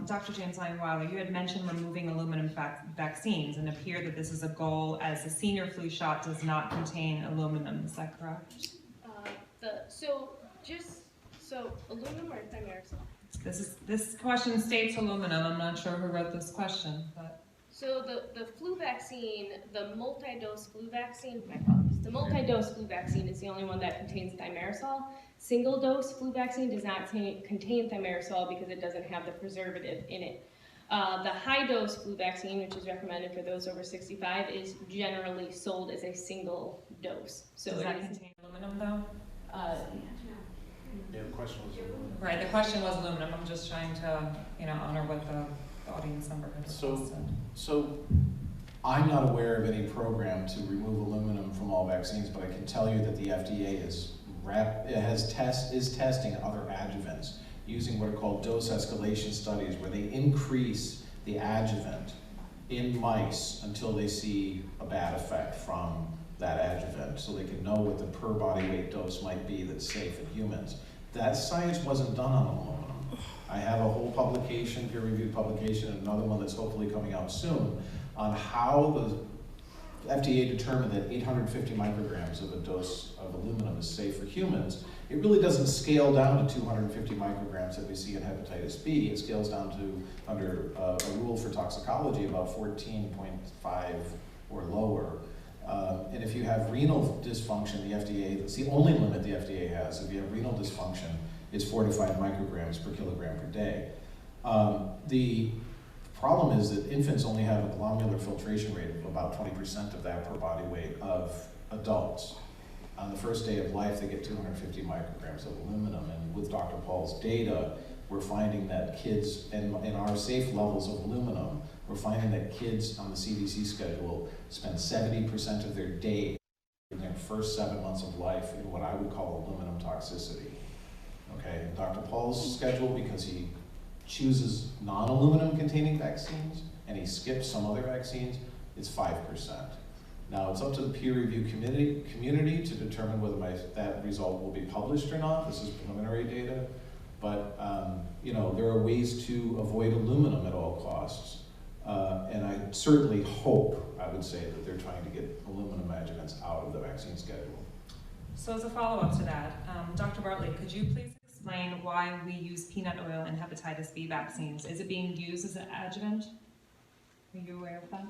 Dr. James Lyon-Weiler, you had mentioned removing aluminum vaccines and appear that this is a goal as the senior flu shot does not contain aluminum. Is that correct? So aluminum or thimerosal? This question states aluminum. I'm not sure who wrote this question, but. So the flu vaccine, the multi-dose flu vaccine, my apologies, the multi-dose flu vaccine is the only one that contains thimerosal. Single-dose flu vaccine does not contain thimerosal because it doesn't have the preservative in it. The high-dose flu vaccine, which is recommended for those over 65, is generally sold as a single dose. So does that contain aluminum though? Yeah, the question was aluminum. Right, the question was aluminum. I'm just trying to, honor what the audience member had requested. So I'm not aware of any program to remove aluminum from all vaccines, but I can tell you that the FDA is testing other adjuvants using what are called dose escalation studies, where they increase the adjuvant in mice until they see a bad effect from that adjuvant, so they can know what the per body weight dose might be that's safe in humans. That science wasn't done on aluminum. I have a whole publication, peer-reviewed publication, and another one that's hopefully coming out soon, on how the FDA determined that 850 micrograms of a dose of aluminum is safe for humans. It really doesn't scale down to 250 micrograms that we see in hepatitis B. It scales down to, under a rule for toxicology, about 14.5 or lower. And if you have renal dysfunction, the FDA, it's the only limit the FDA has. If you have renal dysfunction, it's 4 to 5 micrograms per kilogram per day. The problem is that infants only have a glomerular filtration rate of about 20% of that per body weight of adults. On the first day of life, they get 250 micrograms of aluminum. And with Dr. Paul's data, we're finding that kids, and in our safe levels of aluminum, we're finding that kids on the CDC schedule spend 70% of their day in their first 7 months of life in what I would call aluminum toxicity. Okay, and Dr. Paul's schedule, because he chooses non-aluminum containing vaccines and he skips some other vaccines, it's 5%. Now it's up to the peer review community to determine whether that result will be published or not. This is preliminary data, but there are ways to avoid aluminum at all costs. And I certainly hope, I would say, that they're trying to get aluminum adjuvants out of the vaccine schedule. So as a follow-up to that, Dr. Bartley, could you please explain why we use peanut oil in hepatitis B vaccines? Is it being used as an adjuvant? Are you aware of that?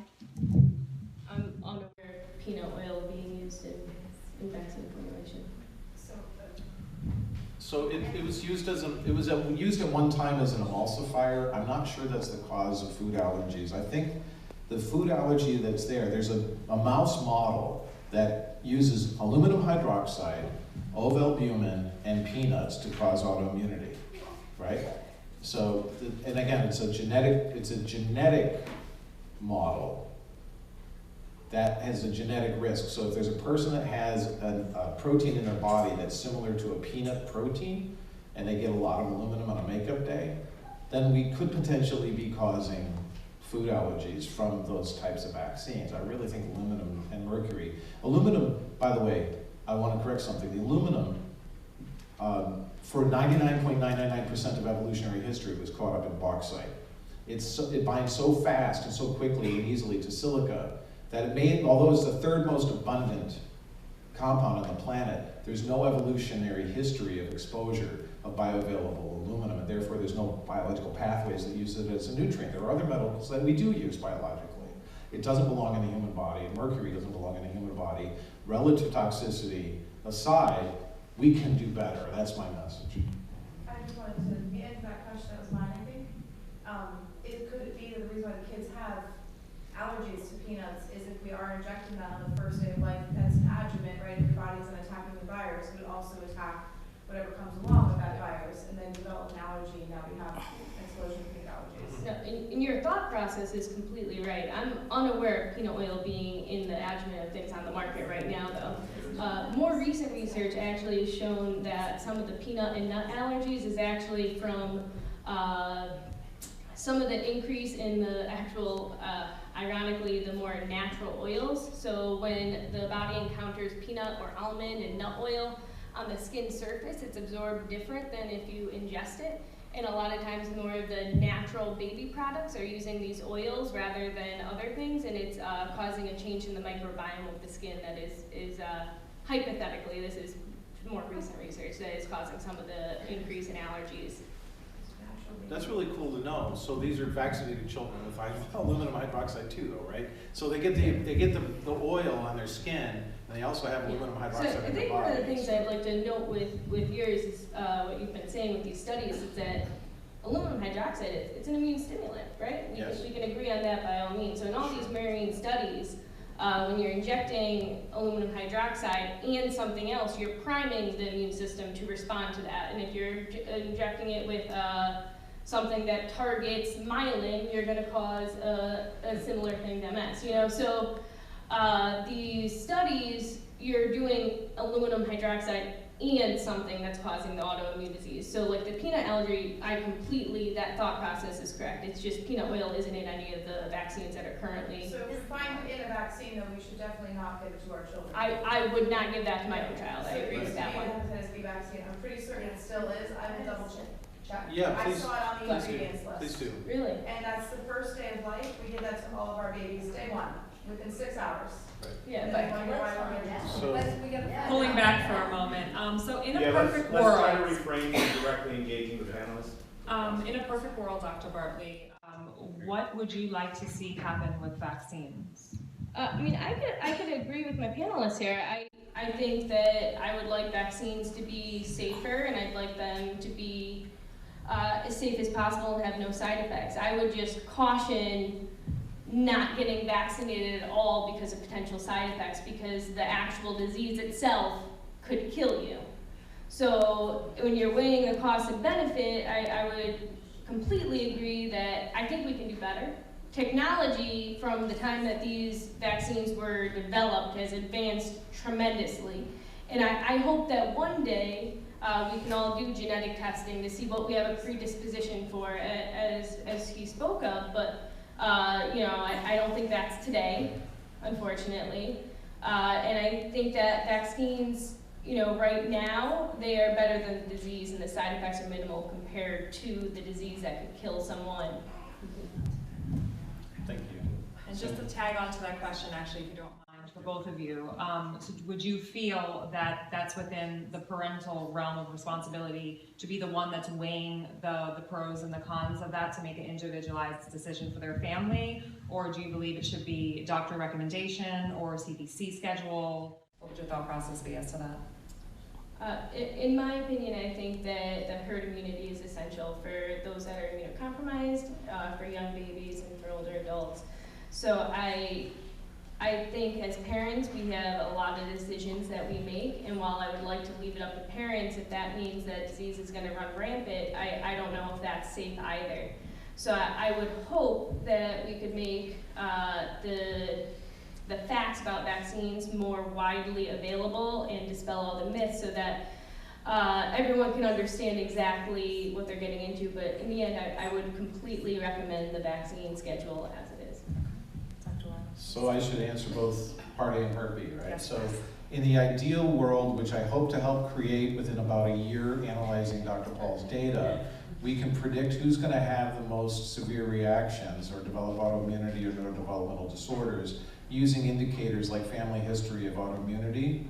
I'm unaware of peanut oil being used in vaccine formulation. So it was used used at one time as an emulsifier. I'm not sure that's the cause of food allergies. I think the food allergy that's there's a mouse model that uses aluminum hydroxide, ovalbumin, and peanuts to cause autoimmunity, right? So, and again, it's a genetic model that has a genetic risk. So if there's a person that has a protein in their body that's similar to a peanut protein, and they get a lot of aluminum on a makeup day, then we could potentially be causing food allergies from those types of vaccines. I really think aluminum and mercury. Aluminum, by the way, I want to correct something. The aluminum, for 99.999% of evolutionary history, was caught up in bauxite. It binds so fast and so quickly and easily to silica that it may, although it's the third most abundant compound on the planet, there's no evolutionary history of exposure of bioavailable aluminum, and therefore there's no biological pathways that use it as a nutrient. There are other metals that we do use biologically. It doesn't belong in the human body, and mercury doesn't belong in the human body. Relative toxicity aside, we can do better. That's my message. I just wanted to end that question. That was mine, I think. Could it be that the reason why the kids have allergies to peanuts is if we are injecting that on the first day of life as an adjuvant, right? If your body isn't attacking the virus, it would also attack whatever comes along with that virus and then develop an allergy, and now we have explosion of peanut allergies. No, and your thought process is completely right. I'm unaware of peanut oil being in the adjuvant of things on the market right now, though. More recent research actually has shown that some of the peanut and nut allergies is actually from some of the increase in the actual, ironically, the more natural oils. So when the body encounters peanut or almond and nut oil on the skin surface, it's absorbed different than if you ingest it. And a lot of times more of the natural baby products are using these oils rather than other things, and it's causing a change in the microbiome of the skin that is hypothetically, this is more recent research, that is causing some of the increase in allergies. That's really cool to know. So these are vaccinated children with aluminum hydroxide too, though, right? So they get the oil on their skin, and they also have aluminum hydroxide So I in their think body. one of the things I'd like to note with yours is what you've been saying with these studies is that aluminum hydroxide, it's an immune stimulant, right? Yes. We can agree on that by all means. So in all these marine studies, when you're injecting aluminum hydroxide and something else, you're priming the immune system to respond to that. And if you're injecting it with something that targets myelin, you're going to cause a similar thing to MS. You know, so these studies, you're doing aluminum hydroxide and something that's causing the autoimmune disease. So like the peanut allergy, that thought process is correct. It's just peanut oil isn't in any of the vaccines that are currently. So if we find it in a vaccine, then we should definitely not give it to our children. I would not give that to my child. I agree with that one. Hepatitis B vaccine. I'm pretty certain it still is. I will double check. Yeah, I please. saw it on the Please do. ingredients list. Please do. Really? And that's the first day of life. We give that to all of our babies, day one, within 6 hours. Yeah, And but then wonder why we're getting it. So- We gotta Pulling back for a moment, so in a Yeah, perfect let's try to world, refrain from directly engaging the panelists. in a perfect world, Dr. Bartley, what would you like to see happen with vaccines? I mean, I could agree with my panelists here. I think that I would like vaccines to be safer, and I'd like them to be as safe as possible and have no side effects. I would just caution not getting vaccinated at all because of potential side effects, because the actual disease itself could kill you. So when you're weighing the cost and benefit, I would completely agree that I think we can do better. Technology from the time that these vaccines were developed has advanced tremendously. And I hope that one day we can all do genetic testing to see what we have a predisposition for, as he spoke of, but you know, I don't think that's today, unfortunately. And I think that vaccines, you know, right now, they are better than the disease, and the side effects are minimal compared to the disease that could kill someone. Thank you. And just to tag on to that question, actually, if you don't mind, for both of you, so would you feel that that's within the parental realm of responsibility to be the one that's weighing the pros and the cons of that to make an individualized decision for their family? Or do you believe it should be doctor recommendation or CDC schedule? What would your thought process be as to that? In my opinion, I think that the herd immunity is essential for those that are immunocompromised, for young babies, and for older adults. So I think as parents, we have a lot of decisions that we make, and while I would like to leave it up to parents, if that means that disease is going to run rampant, I don't know if that's safe either. So I would hope that we could make the facts about vaccines more widely available and dispel all the myths, so that everyone can understand exactly what they're getting into, but in the end, I would completely recommend the vaccine schedule as it is. So I should answer both part A and part B, right? Yes. So in the ideal world, which I hope to help create within about a year analyzing Dr. Paul's data, we can predict who's going to have the most severe reactions or develop autoimmunity or neurodevelopmental disorders using indicators like family history of autoimmunity,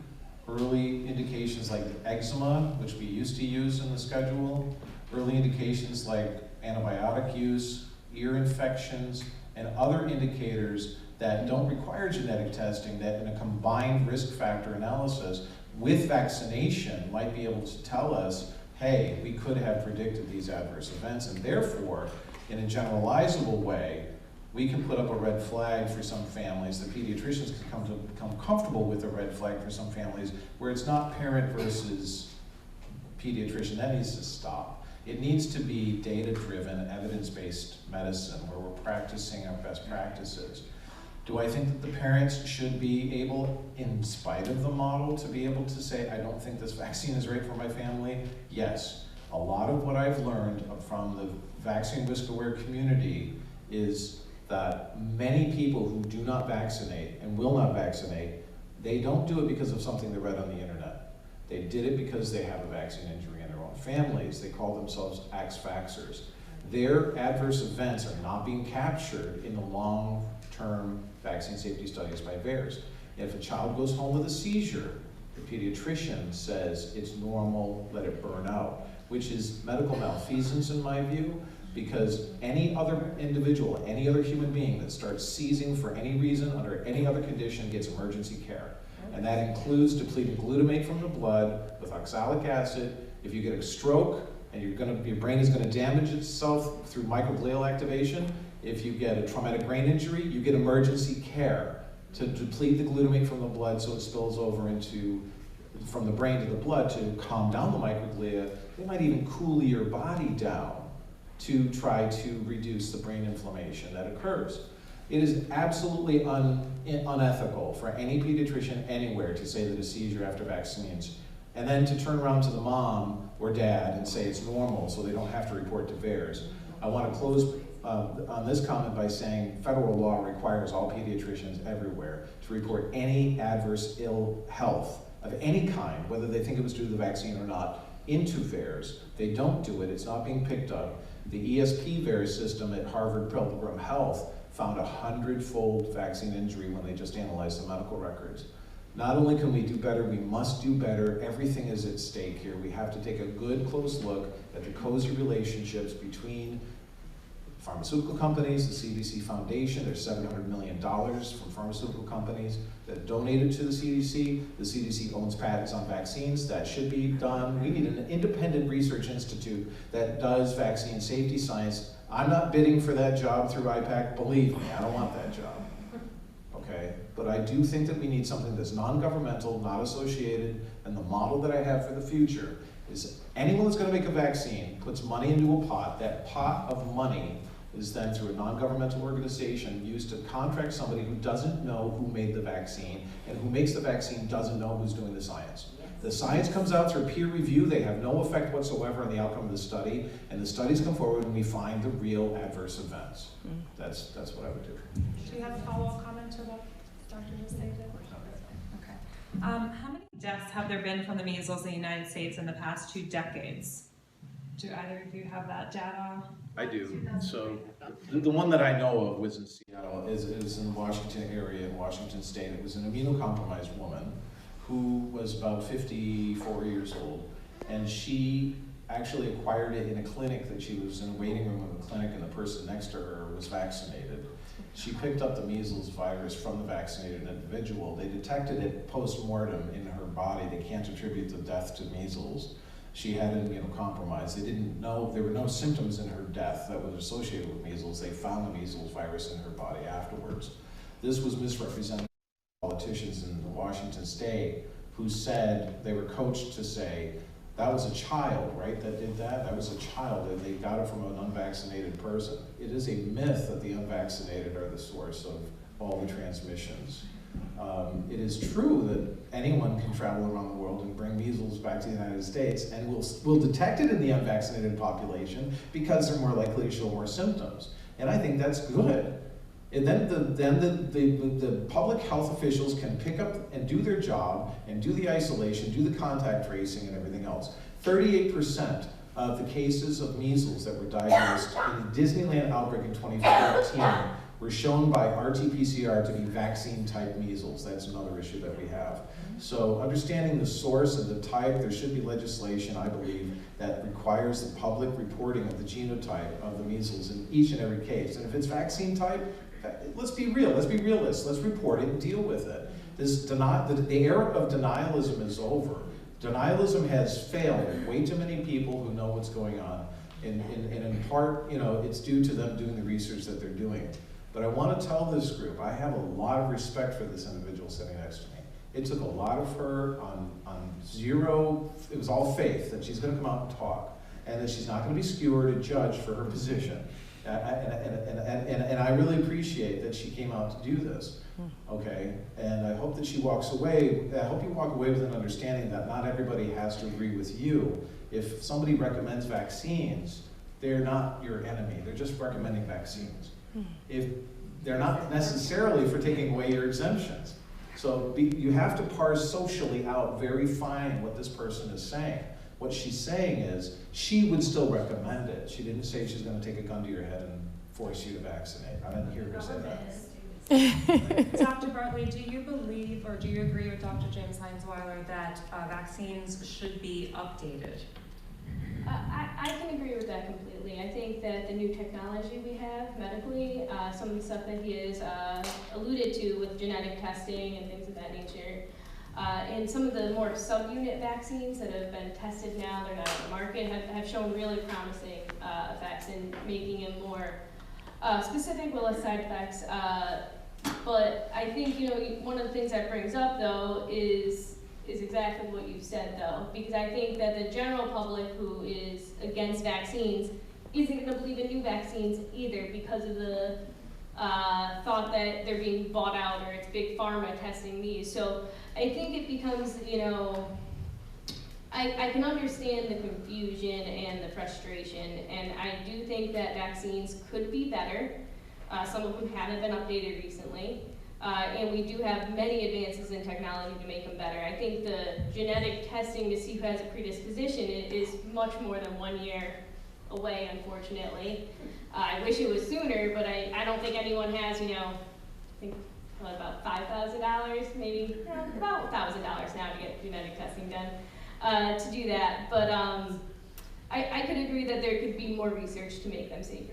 early indications like eczema, which we used to use in the schedule, early indications like antibiotic use, ear infections, and other indicators that don't require genetic testing that in a combined risk factor analysis with vaccination might be able to tell us, hey, we could have predicted these adverse events, and therefore, in a generalizable way, we can put up a red flag for some families. The pediatricians can become comfortable with a red flag for some families where it's not parent versus pediatrician. That needs to stop. It needs to be data-driven, evidence-based medicine where we're practicing our best practices. Do I think that the parents should be able, in spite of the model, to be able to say, I don't think this vaccine is right for my family? Yes. A lot of what I've learned from the vaccine risk-aware community is that many people who do not vaccinate and will not vaccinate, they don't do it because of something they read on the internet. They did it because they have a vaccine injury in their own families. They call themselves ex-vaxxers. Their adverse events are not being captured in the long-term vaccine safety studies by VAERS. If a child goes home with a seizure, the pediatrician says it's normal, let it burn out, which is medical malfeasance in my view, because any other individual, any other human being that starts seizing for any reason under any other condition gets emergency care. And that includes depleting glutamate from the blood with oxalic acid. If you get a stroke and your brain is going to damage itself through microglial activation, if you get a traumatic brain injury, you get emergency care to deplete the glutamate from the blood so it spills over from the brain to the blood to calm down the microglia. They might even cool your body down to try to reduce the brain inflammation that occurs. It is absolutely unethical for any pediatrician anywhere to say that a seizure after vaccines, and then to turn around to the mom or dad and say it's normal so they don't have to report to VAERS. I want to close on this comment by saying federal law requires all pediatricians everywhere to report any adverse ill health of any kind, whether they think it was due to the vaccine or not, into VAERS. They don't do it, it's not being picked up. The ESP VAERS system at Harvard Pilgrim Health found a 100-fold vaccine injury when they just analyzed the medical records. Not only can we do better, we must do better. Everything is at stake here. We have to take a good, close look at the cozy relationships between pharmaceutical companies, the CDC Foundation. There's $700 million from pharmaceutical companies that donated to the CDC. The CDC owns patents on vaccines. That should be done. We need an independent research institute that does vaccine safety science. I'm not bidding for that job through IPAC. Believe me, I don't want that job. Okay? But I do think that we need something that's non-governmental, not associated, and the model that I have for the future is anyone that's going to make a vaccine puts money into a pot. That pot of money is then through a non-governmental organization used to contract somebody who doesn't know who made the vaccine, and who makes the vaccine doesn't know who's doing the science. The science comes out through peer review. They have no effect whatsoever on the outcome of the study, and the studies come forward when we find the real adverse events. That's what I would do. Do you have a follow-up comment to what Dr. just said? Okay. How many deaths have there been from the measles in the United States in the past 2 decades? Do either of you have that data? I do. So the one that I know of was in Seattle, is in the Washington area, in Washington State. It was an immunocompromised woman who was about 54 years old, and she actually acquired it in a clinic that she was in a waiting room of a clinic, and the person next to her was vaccinated. She picked up the measles virus from the vaccinated individual. They detected it post-mortem in her body. They can't attribute the death to measles. She had an immunocompromised. They didn't know, there were no symptoms in her death that was associated with measles. They found the measles virus in her body afterwards. This was misrepresented by politicians in Washington State who said, they were coached to say, that was a child, right, that did that? That was a child, and they got it from an unvaccinated person. It is a myth that the unvaccinated are the source of all the transmissions. It is true that anyone can travel around the world and bring measles back to the United States, and we'll detect it in the unvaccinated population because they're more likely to show more symptoms. And I think that's good. And then the public health officials can pick up and do their job and do the isolation, do the contact tracing and everything else. 38% of the cases of measles that were diagnosed in the Disneyland outbreak in 2014 were shown by RT-PCR to be vaccine-type measles. That's another issue that we have. So understanding the source and the type, there should be legislation, I believe, that requires the public reporting of the genotype of the measles in each and every case. And if it's vaccine type, let's be real, let's be realists, let's report it and deal with it. The era of denialism is over. Denialism has failed way too many people who know what's going on. And in part, it's due to them doing the research that they're doing. But I want to tell this group, I have a lot of respect for this individual sitting next to me. It took a lot of her on zero, it was all faith that she's going to come out and talk, and that she's not going to be skewered and judged for her position. And I really appreciate that she came out to do this, okay? And I hope that she walks away, I hope you walk away with an understanding that not everybody has to agree with you. If somebody recommends vaccines, they're not your enemy, they're just recommending vaccines. If they're not necessarily for taking away your exemptions. So you have to parse socially out very fine what this person is saying. What she's saying is she would still recommend it. She didn't say she's going to take a gun to your head and force you to vaccinate. I didn't hear her say that. Dr. Bartley, do you believe or do you agree with Dr. James Heinzweiler that vaccines should be updated? I can agree with that completely. I think that the new technology we have medically, some of the stuff that he has alluded to with genetic testing and things of that nature, and some of the more subunit vaccines that have been tested now, they're not on the market, have shown really promising effects in making it more specific with less side effects. But I think, one of the things that brings up though is exactly what you said though, because I think that the general public who is against vaccines isn't going to believe in new vaccines either because of the thought that they're being bought out or it's big pharma testing these. So I think it becomes, I can understand the confusion and the frustration, and I do think that vaccines could be better. Some of them haven't been updated recently. And we do have many advances in technology to make them better. I think the genetic testing to see who has a predisposition is much more than 1 year away, unfortunately. I wish it was sooner, but I don't think anyone has, I think about $5,000, maybe about $1,000 now to get genetic testing done to do that. But I could agree that there could be more research to make them safer.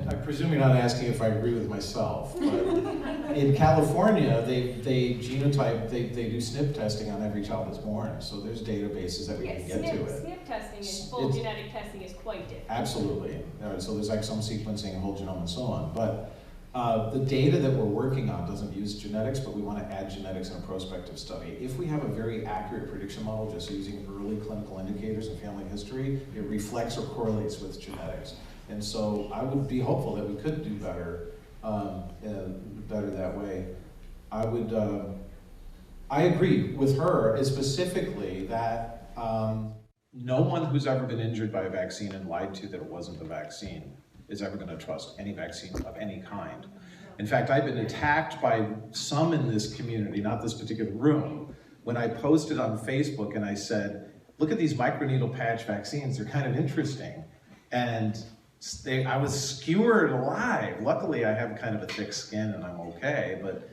I presume you're not asking if I agree with myself, but in California, they genotype, they do SNP testing on every child that's born, so there's databases that we can get to it. SNP testing and full genetic testing is quite different. Absolutely. So there's exome sequencing and whole genome and so on, but the data that we're working on doesn't use genetics, but we want to add genetics in a prospective study. If we have a very accurate prediction model just using early clinical indicators and family history, it reflects or correlates with genetics. And so I would be hopeful that we could do better, better that way. I agree with her specifically that no one who's ever been injured by a vaccine and lied to that it wasn't the vaccine is ever going to trust any vaccine of any kind. In fact, I've been attacked by some in this community, not this particular room, when I posted on Facebook and I said, look at these microneedle patch vaccines, they're kind of interesting. And I was skewered alive. Luckily, I have kind of a thick skin and I'm okay, but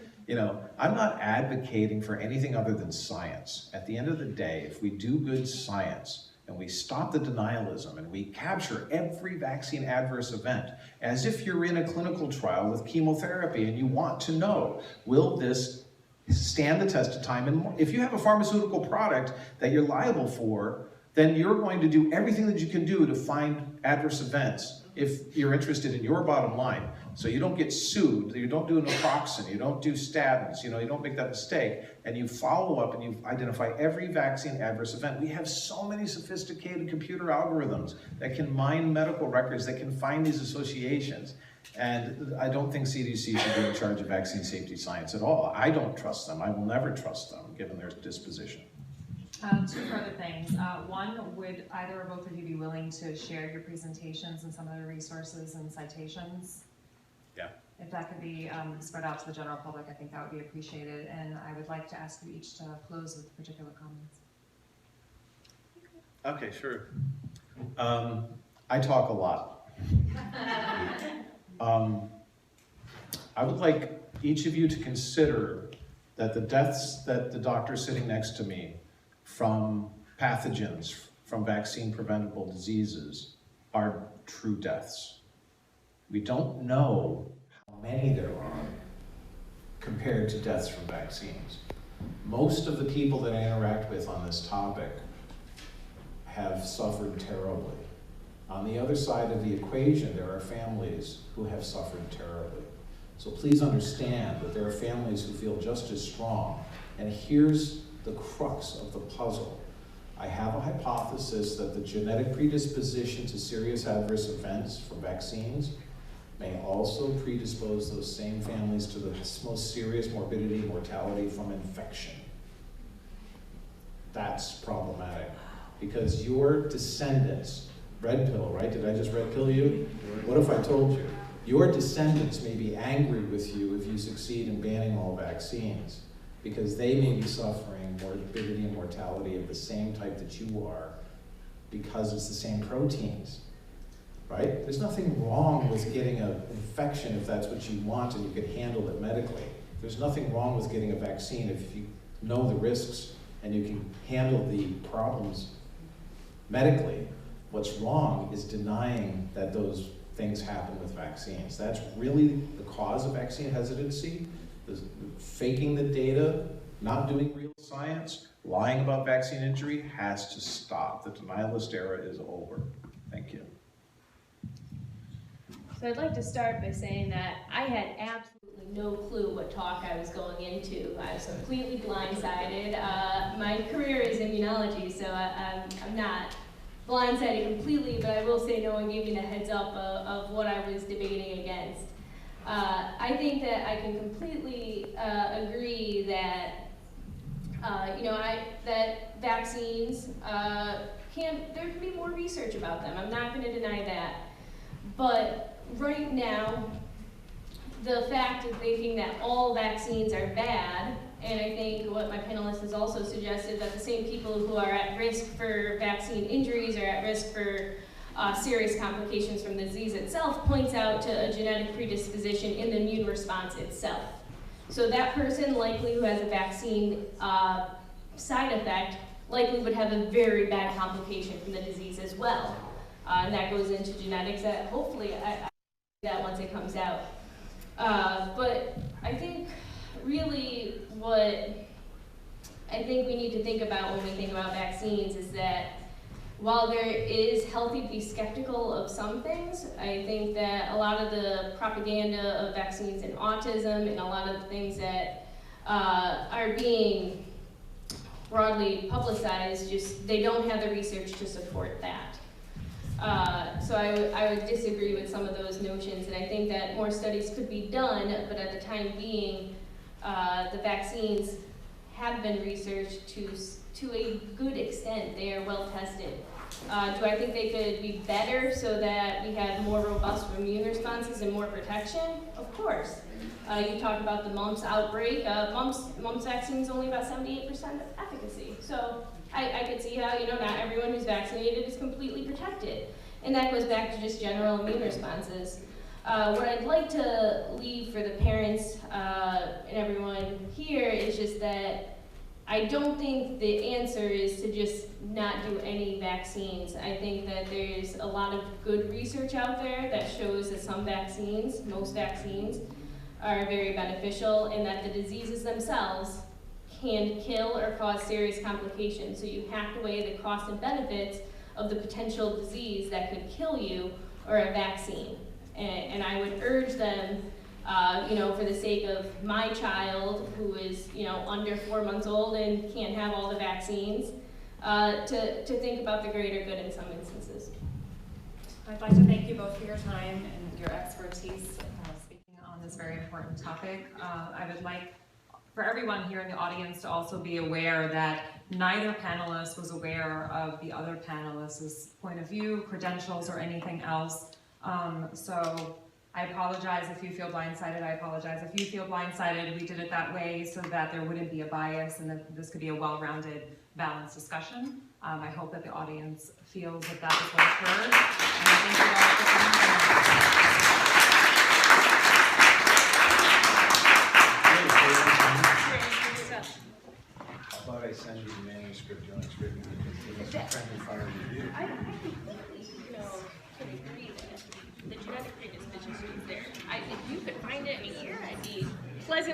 I'm not advocating for anything other than science. At the end of the day, if we do good science and we stop the denialism and we capture every vaccine adverse event as if you're in a clinical trial with chemotherapy and you want to know, will this stand the test of time? And if you have a pharmaceutical product that you're liable for, then you're going to do everything that you can do to find adverse events if you're interested in your bottom line. So you don't get sued, you don't do naproxen, you don't do statins, you don't make that mistake, and you follow up and you identify every vaccine adverse event. We have so many sophisticated computer algorithms that can mine medical records, that can find these associations. And I don't think CDC should be in charge of vaccine safety science at all. I don't trust them. I will never trust them, given their disposition. Two further things. One, would either or both of you be willing to share your presentations and some of the resources and citations? Yeah. If that could be spread out to the general public, I think that would be appreciated. And I would like to ask you each to close with particular comments. Okay, sure. I talk a lot. I would like each of you to consider that the deaths that the doctor sitting next to me from pathogens, from vaccine preventable diseases, are true deaths. We don't know how many there are compared to deaths from vaccines. Most of the people that I interact with on this topic have suffered terribly. On the other side of the equation, there are families who have suffered terribly. So please understand that there are families who feel just as strong. And here's the crux of the puzzle. I have a hypothesis that the genetic predisposition to serious adverse events from vaccines may also predispose those same families to the most serious morbidity and mortality from infection. That's problematic, because your descendants, red pill, right? Did I just red pill you? What if I told you? Your descendants may be angry with you if you succeed in banning all vaccines, because they may be suffering morbidity and mortality of the same type that you are, because it's the same proteins, right? There's nothing wrong with getting an infection if that's what you want and you can handle it medically. There's nothing wrong with getting a vaccine if you know the risks and you can handle the problems medically. What's wrong is denying that those things happen with vaccines. That's really the cause of vaccine hesitancy. The faking the data, not doing real science, lying about vaccine injury has to stop. The denialist era is over. Thank you. So I'd like to start by saying that I had absolutely no clue what talk I was going into. I was completely blindsided. My career is immunology, so I'm not blindsided completely, but I will say no one gave me the heads up of what I was debating against. I think that I can completely agree that that vaccines there can be more research about them. I'm not going to deny that, but right now, the fact of thinking that all vaccines are bad, and I think what my panelist has also suggested, that the same people who are at risk for vaccine injuries are at risk for serious complications from the disease itself, points out to a genetic predisposition in the immune response itself. So that person likely who has a vaccine side effect likely would have a very bad complication from the disease as well. And that goes into genetics that hopefully I that once it comes out. But I think really what I think we need to think about when we think about vaccines is that while there is healthy to be skeptical of some things, I think that a lot of the propaganda of vaccines and autism and a lot of the things that are being broadly publicized, just they don't have the research to support that. So I would disagree with some of those notions, and I think that more studies could be done, but at the time being, the vaccines have been researched to a good extent. They are well tested. Do I think they could be better so that we have more robust immune responses and more protection? Of course. You talk about the mumps outbreak. Mumps vaccine is only about 78% efficacy. So I could see how, not everyone who's vaccinated is completely protected. And that goes back to just general immune responses. What I'd like to leave for the parents and everyone here is just that I don't think the answer is to just not do any vaccines. I think that there's a lot of good research out there that shows that some vaccines, most vaccines, are very beneficial and that the diseases themselves can kill or cause serious complications. So you have to weigh the cost and benefits of the potential disease that could kill you or a vaccine. And I would urge them, for the sake of my child who is, under 4 months old and can't have all the vaccines, to think about the greater good in some instances. I'd like to thank you both for your time and your expertise speaking on this very important topic. I would like for everyone here in the audience to also be aware that neither panelist was aware of the other panelist's point of view, credentials, or anything else. So I apologize if you feel blindsided. I apologize if you feel blindsided. We did it that way so that there wouldn't be a bias and that this could be a well-rounded, balanced discussion. I hope that the audience feels that that is what occurred. And I thank you all for I thought I sent you the manuscript, John's written, because it was friendly fire review. I could agree that the genetic predisposition is there. If you could find it in a year, I'd be pleasant.